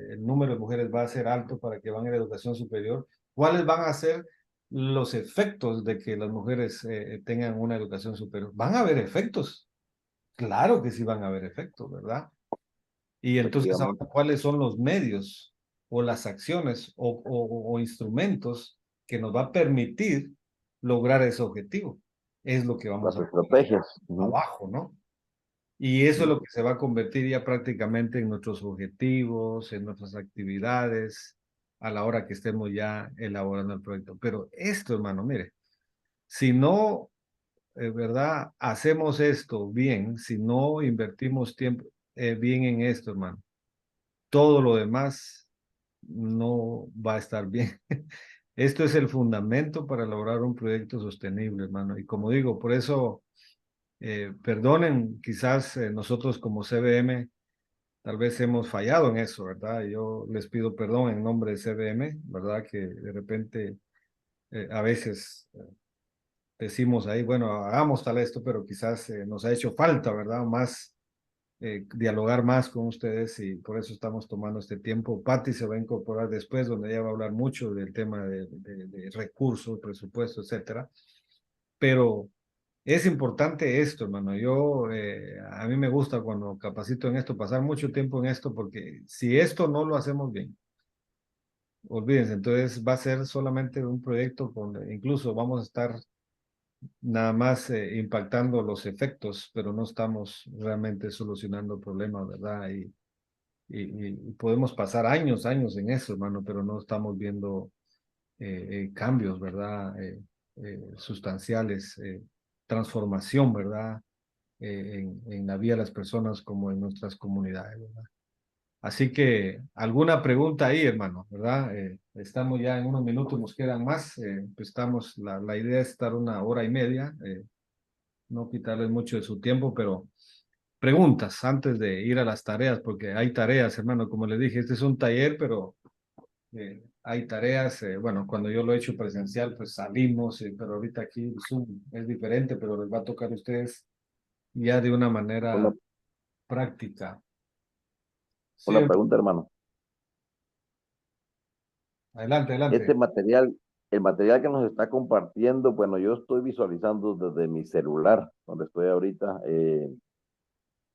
el número de mujeres va a ser alto para que van a la educación superior, ¿cuáles van a ser los efectos de que las mujeres tengan una educación superior? ¿Van a haber efectos? Claro que sí van a haber efectos, ¿verdad? Y entonces, ahora, ¿cuáles son los medios o las acciones o instrumentos que nos va a permitir lograr ese objetivo? Es lo que vamos a estrategias abajo, ¿no? Y eso es lo que se va a convertir ya prácticamente en nuestros objetivos, en nuestras actividades, a la hora que estemos ya elaborando el proyecto. Pero esto, hermano, mire, si no ¿verdad? Hacemos esto bien, si no invertimos tiempo bien en esto, hermano, todo lo demás no va a estar bien. Esto es el fundamento para lograr un proyecto sostenible, hermano. Y como digo, por eso, perdonen, quizás nosotros como CBM tal vez hemos fallado en eso, ¿verdad? Yo les pido perdón en nombre de CBM, ¿verdad? Que de repente a veces decimos ahí, bueno, hagamos tal esto, pero quizás nos ha hecho falta, ¿verdad? Más, dialogar más con ustedes y por eso estamos tomando este tiempo. Patti se va a incorporar después, donde ella va a hablar mucho del tema de recursos, presupuesto, etcétera. Pero es importante esto, hermano. Yo, a mí me gusta cuando capacito en esto, pasar mucho tiempo en esto, porque si esto no lo hacemos bien, olvídense, entonces va a ser solamente un proyecto con, incluso vamos a estar nada más impactando los efectos, pero no estamos realmente solucionando problemas, ¿verdad? Y podemos pasar años en eso, hermano, pero no estamos viendo cambios, ¿verdad? Sustanciales, transformación, ¿verdad? En la vida de las personas como en nuestras comunidades, ¿verdad? Así que, ¿alguna pregunta ahí, hermano? ¿Verdad? Estamos ya en unos minutos, nos quedan más. Pues estamos, la idea es estar 1 hora y media, no quitarles mucho de su tiempo, pero preguntas antes de ir a las tareas, porque hay tareas, hermano, como les dije, este es un taller, pero hay tareas, bueno, cuando yo lo he hecho presencial, pues salimos, pero ahorita aquí Zoom es diferente, pero les va a tocar a ustedes ya de una manera práctica. Sí, Una pregunta, hermano. adelante, Este adelante. material, el material que nos está compartiendo, bueno, yo estoy visualizando desde mi celular, donde estoy ahorita,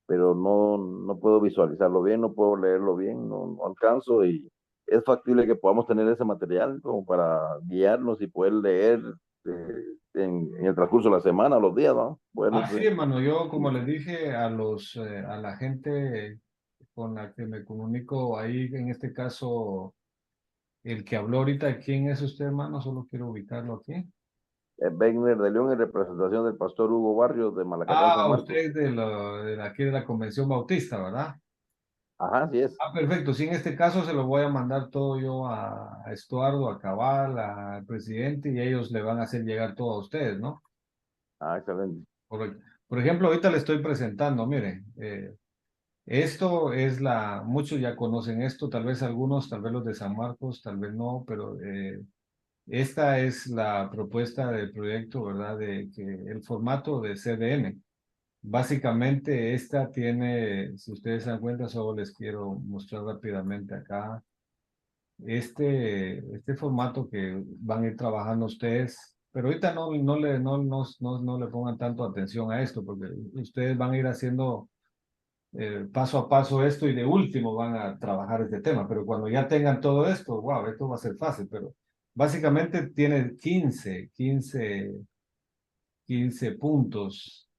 pero no puedo visualizarlo bien, no puedo leerlo bien, no alcanzo y es factible que podamos tener ese material como para guiarnos y poder leer en el transcurso de la semana, los días, ¿no? Bueno, Sí, hermano, yo como les dije a a la gente con la que me comunico ahí, en este caso, el que habló ahorita, ¿quién es usted, hermano? Solo quiero ubicarlo aquí. Wegner de León en representación del pastor Hugo Barrios de Malacatán, San Marcos. Usted de aquí de la Convención Bautista, ¿verdad? Ajá, así es. Perfecto. Sí, en este caso se lo voy a mandar todo yo a Estuardo, a Cabal, al presidente, y ellos le van a hacer llegar todo a ustedes, ¿no? Excelente. Correcto. Por ejemplo, ahorita le estoy presentando, miren, esto es muchos ya conocen esto, tal vez algunos, tal vez los de San Marcos, tal vez no, pero esta es la propuesta del proyecto, ¿verdad? De que el formato de CDN. Básicamente esta tiene, si ustedes se dan cuenta, solo les quiero mostrar rápidamente acá. Este formato que van a ir trabajando ustedes, pero ahorita no le pongan tanto atención a esto, porque ustedes van a ir haciendo paso a paso esto y de último van a trabajar este tema, pero cuando ya tengan todo esto, wow, esto va a ser fácil, pero básicamente tiene 15 puntos,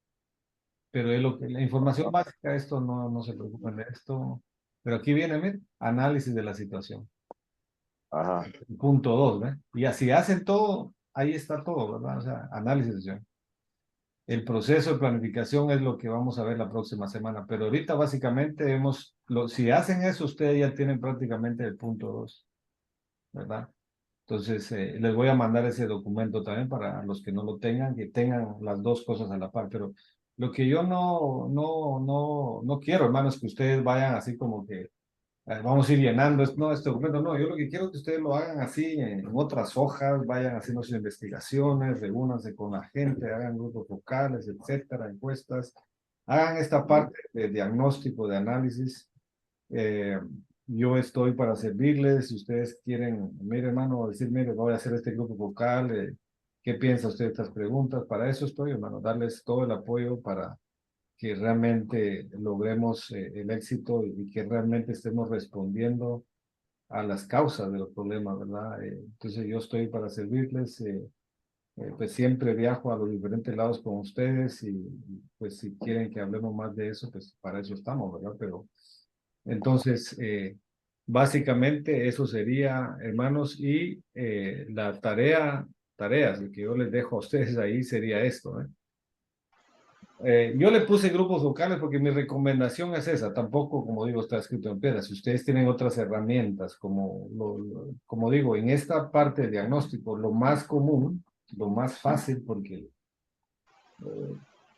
pero es la información básica, esto no se preocupen de esto, pero aquí viene, miren, análisis de la situación. Ajá. Punto 2, ¿verdad? Y así hacen todo, ahí está todo, ¿verdad? O sea, análisis de situación. El proceso de planificación es lo que vamos a ver la próxima semana, pero ahorita básicamente si hacen eso, ustedes ya tienen prácticamente el punto 2, ¿verdad? Entonces, les voy a mandar ese documento también para los que no lo tengan, que tengan las dos cosas a la par, pero lo que yo no quiero, hermano, es que ustedes vayan así como que vamos a ir llenando, este documento, no, yo lo que quiero es que ustedes lo hagan así en otras hojas, vayan haciendo sus investigaciones, reúnanse con la gente, hagan grupos focales, etcétera, encuestas, hagan esta parte de diagnóstico, de análisis. Yo estoy para servirles, si ustedes quieren, mire hermano, decir, mire, voy a hacer este grupo focal, ¿qué piensa usted de estas preguntas? Para eso estoy, hermano, darles todo el apoyo para que realmente logremos el éxito y que realmente estemos respondiendo a las causas de los problemas, ¿verdad? Entonces yo estoy para servirles, pues siempre viajo a los diferentes lados con ustedes y pues si quieren que hablemos más de eso, pues para eso estamos, ¿verdad? Pero entonces, básicamente eso sería, hermanos, y la tareas, lo que yo les dejo a ustedes ahí sería esto, ¿eh? Yo le puse grupos vocales porque mi recomendación es esa. Tampoco, como digo, está escrito en piedra. Si ustedes tienen otras herramientas, como digo, en esta parte de diagnóstico, lo más común, lo más fácil, porque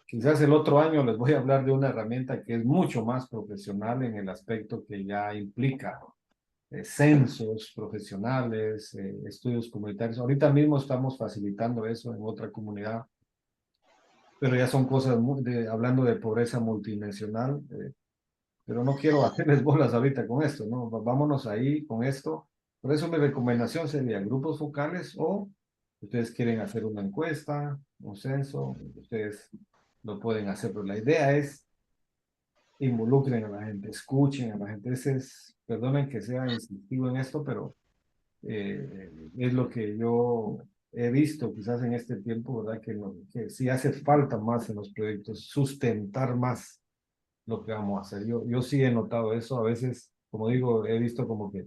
quizás el otro año les voy a hablar de una herramienta que es mucho más profesional en el aspecto que ya implica censos profesionales, estudios comunitarios. Ahorita mismo estamos facilitando eso en otra comunidad, pero ya son cosas hablando de pobreza multidimensional, pero no quiero hacerles bolas ahorita con esto, ¿no? Vámonos ahí con esto. Por eso mi recomendación sería grupos focales o ustedes quieren hacer una encuesta, un censo, ustedes lo pueden hacer, pero la idea es involucren a la gente, escuchen a la gente. Perdonen que sea insistivo en esto, pero es lo que yo he visto quizás en este tiempo, ¿verdad? Que sí hace falta más en los proyectos, sustentar más lo que vamos a hacer. Yo sí he notado eso, a veces, como digo, he visto como que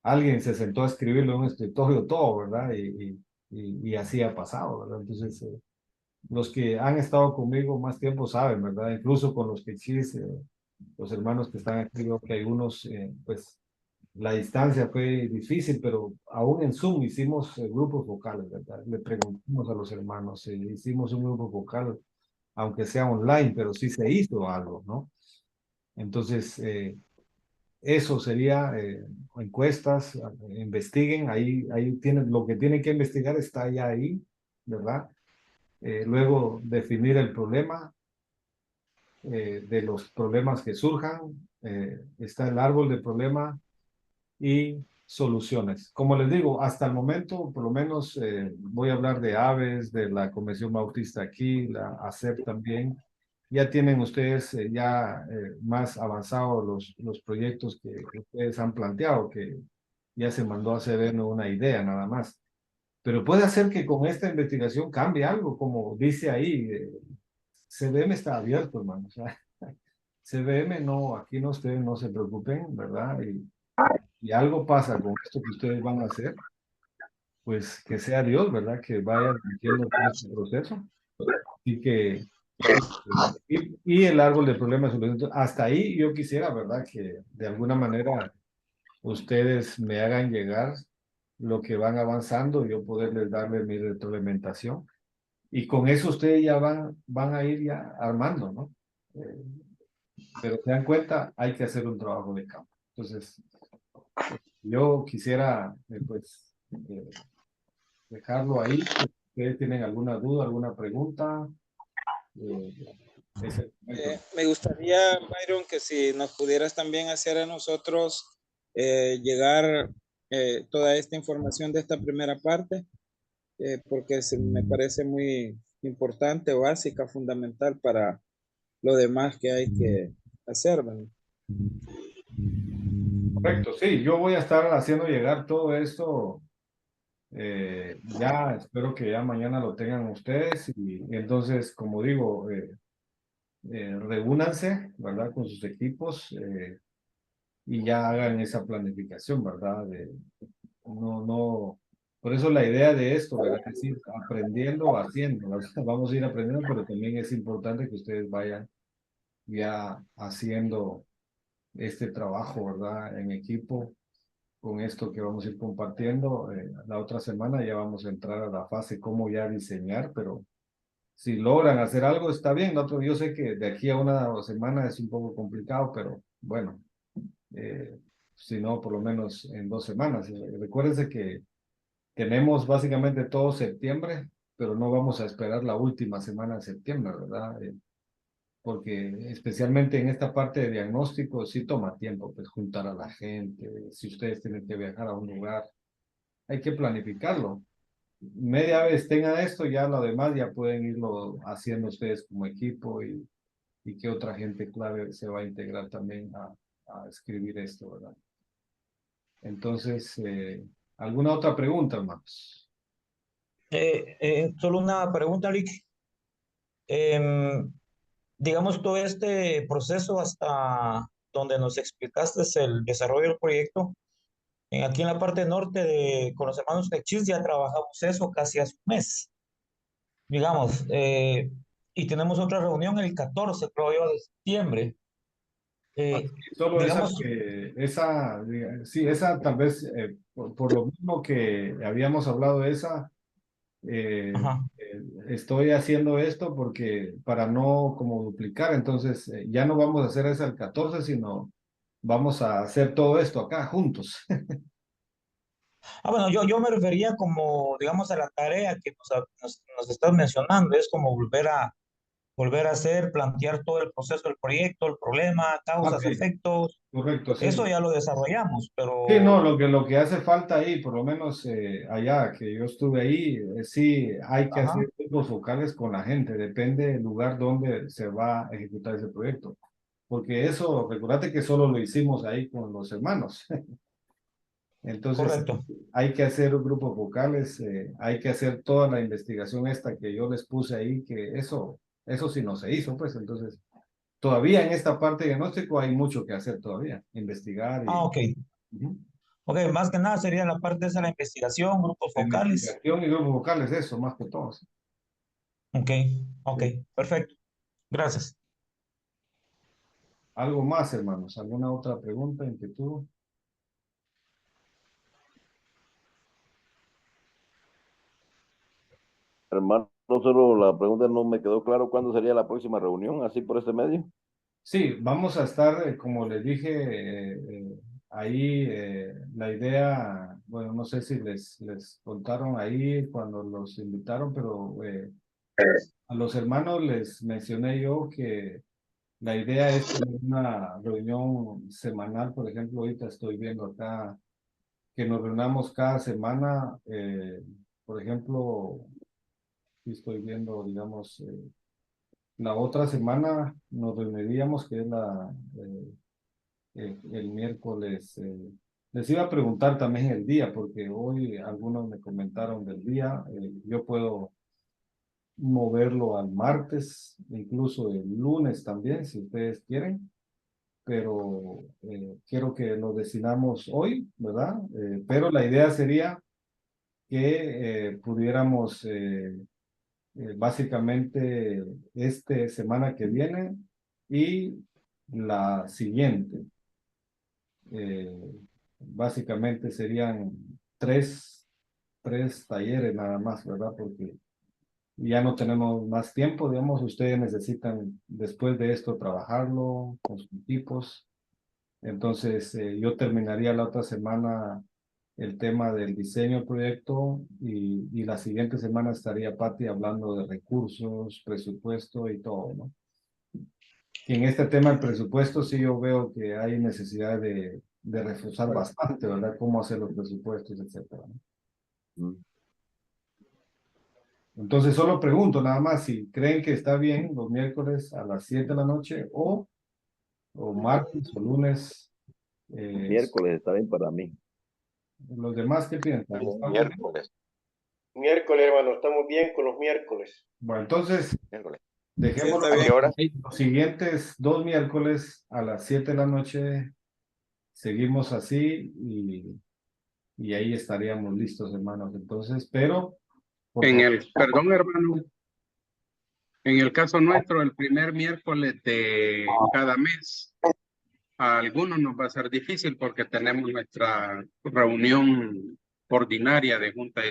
alguien se sentó a escribirlo en un escritorio todo, ¿verdad? Y así ha pasado, ¿verdad? Entonces, los que han estado conmigo más tiempo saben, ¿verdad? Incluso con los que sí, los hermanos que están aquí, veo que hay unos, pues, la distancia fue difícil, pero aún en Zoom hicimos grupos vocales, ¿verdad? Le preguntamos a los hermanos, hicimos un grupo vocal, aunque sea online, pero sí se hizo algo, ¿no? Entonces, eso sería encuestas, investiguen, ahí tienen, lo que tienen que investigar está ya ahí, ¿verdad? Luego definir el problema, de los problemas que surjan, está el árbol de problema y soluciones. Como les digo, hasta el momento, por lo menos voy a hablar de Aves, de la Convención Bautista aquí, la ACEP también. Ya tienen ustedes más avanzados los proyectos que ustedes han planteado, que ya se mandó a hacer una idea nada más. Pero puede hacer que con esta investigación cambie algo, como dice ahí, CBM está abierto, hermano. O sea, CBM no, aquí no, ustedes no se preocupen, ¿verdad? Y algo pasa con esto que ustedes van a hacer, pues que sea Dios, ¿verdad? Que vaya dirigiendo todo este proceso. Y que y el árbol de problemas y soluciones. Hasta ahí yo quisiera, ¿verdad? Que de alguna manera ustedes me hagan llegar lo que van avanzando, yo poderles darle mi retroalimentación. Y con eso ustedes ya van a ir ya armando, ¿no? Pero se dan cuenta, hay que hacer un trabajo de campo. Entonces, yo quisiera, pues, dejarlo ahí. Si ustedes tienen alguna duda, alguna pregunta. Me gustaría, Byron, que si nos pudieras también hacer a nosotros llegar toda esta información de esta primera parte, porque me parece muy importante, básica, fundamental para lo demás que hay que hacer, ¿verdad? Correcto, sí, yo voy a estar haciendo llegar todo esto. Ya espero que ya mañana lo tengan ustedes y entonces, como digo, reúnanse, ¿verdad? Con sus equipos y ya hagan esa planificación, ¿verdad? No, por eso la idea de esto, ¿verdad? Es ir aprendiendo, haciendo, ¿verdad? Vamos a ir aprendiendo, pero también es importante que ustedes vayan ya haciendo este trabajo, ¿verdad? En equipo con esto que vamos a ir compartiendo. La otra semana ya vamos a entrar a la fase cómo ya diseñar, pero si logran hacer algo está bien. Yo sé que de aquí a una semana es un poco complicado, pero bueno, si no, por lo menos en 2 semanas. Recuérdense que tenemos básicamente todo septiembre, pero no vamos a esperar la última semana de septiembre, ¿verdad? Porque especialmente en esta parte de diagnóstico sí toma tiempo, pues juntar a la gente, si ustedes tienen que viajar a un lugar, hay que planificarlo. Media vez tengan esto, ya lo demás ya pueden irlo haciendo ustedes como equipo y que otra gente clave se va a integrar también a escribir esto, ¿verdad? Entonces, ¿alguna otra pregunta, hermanos? Solo una pregunta, Lick. Digamos, todo este proceso hasta donde nos explicaste el desarrollo del proyecto, aquí en la parte norte con los hermanos Cachis ya trabajamos eso casi hace un mes. Digamos, y tenemos otra reunión el 14, creo yo, de septiembre. Solo digamos, sí, esa tal vez, por lo mismo que habíamos hablado de esa, estoy haciendo esto porque para no como duplicar, entonces ya no vamos a hacer esa el 14, sino vamos a hacer todo esto acá juntos. bueno, yo me refería como, digamos, a la tarea que nos estás mencionando, es como volver a hacer, plantear todo el proceso del proyecto, el problema, causas, Sí, efectos. correcto, sí. Eso ya lo desarrollamos, pero... Sí, no, lo que hace falta ahí, por lo menos allá que yo estuve ahí, sí hay que hacer grupos focales con la gente, depende del lugar donde se va a ejecutar ese proyecto. Porque eso, recordate que solo lo hicimos ahí con los hermanos. Entonces, correcto. hay que hacer grupos focales, hay que hacer toda la investigación esta que yo les puse ahí, que eso sí no se hizo, pues entonces, todavía en esta parte de diagnóstico hay mucho que hacer todavía, investigar. Ok. Ok, más que nada sería la parte de la investigación, grupos focales. Investigación y grupos focales, eso, más que todo. Ok, perfecto. Gracias. ¿Algo más, hermanos? ¿Alguna otra pregunta, inquietud? Hermano, solo la pregunta no me quedó claro cuándo sería la próxima reunión, así por este medio. Sí, vamos a estar, como les dije, ahí la idea, bueno, no sé si les contaron ahí cuando los invitaron, pero a los hermanos les mencioné yo que la idea es tener una reunión semanal, por ejemplo, ahorita estoy viendo acá que nos reunamos cada semana, por ejemplo, estoy viendo, digamos, la otra semana nos reuniríamos, que es el miércoles. Les iba a preguntar también el día, porque hoy algunos me comentaron del día. Yo puedo moverlo al martes, incluso el lunes también, si ustedes quieren, pero quiero que lo decidamos hoy, ¿verdad? Pero la idea sería que pudiéramos básicamente semana que viene y la siguiente. Básicamente serían tres talleres nada más, ¿verdad? Porque ya no tenemos más tiempo, digamos, ustedes necesitan después de esto trabajarlo con sus equipos. Entonces, yo terminaría la otra semana el tema del diseño del proyecto y la siguiente semana estaría Patti hablando de recursos, presupuesto y todo, ¿no? Y en este tema del presupuesto sí yo veo que hay necesidad de reforzar bastante, ¿verdad? Cómo hacer los presupuestos, etcétera, ¿no? Entonces solo pregunto nada más si creen que está bien los miércoles a las 7 de la noche o martes o lunes. Miércoles está bien para mí. Los demás, ¿qué piensan? Miércoles. Miércoles, hermano, estamos bien con los miércoles. Bueno, entonces, Miércoles. dejemos Sí, está bien. los siguientes 2 miércoles a las 7 de la noche. Seguimos así y ahí estaríamos listos, hermanos. Entonces, pero... Perdón, hermano, en el caso nuestro, el primer miércoles de cada mes, a algunos nos va a ser difícil porque tenemos nuestra reunión ordinaria de junta de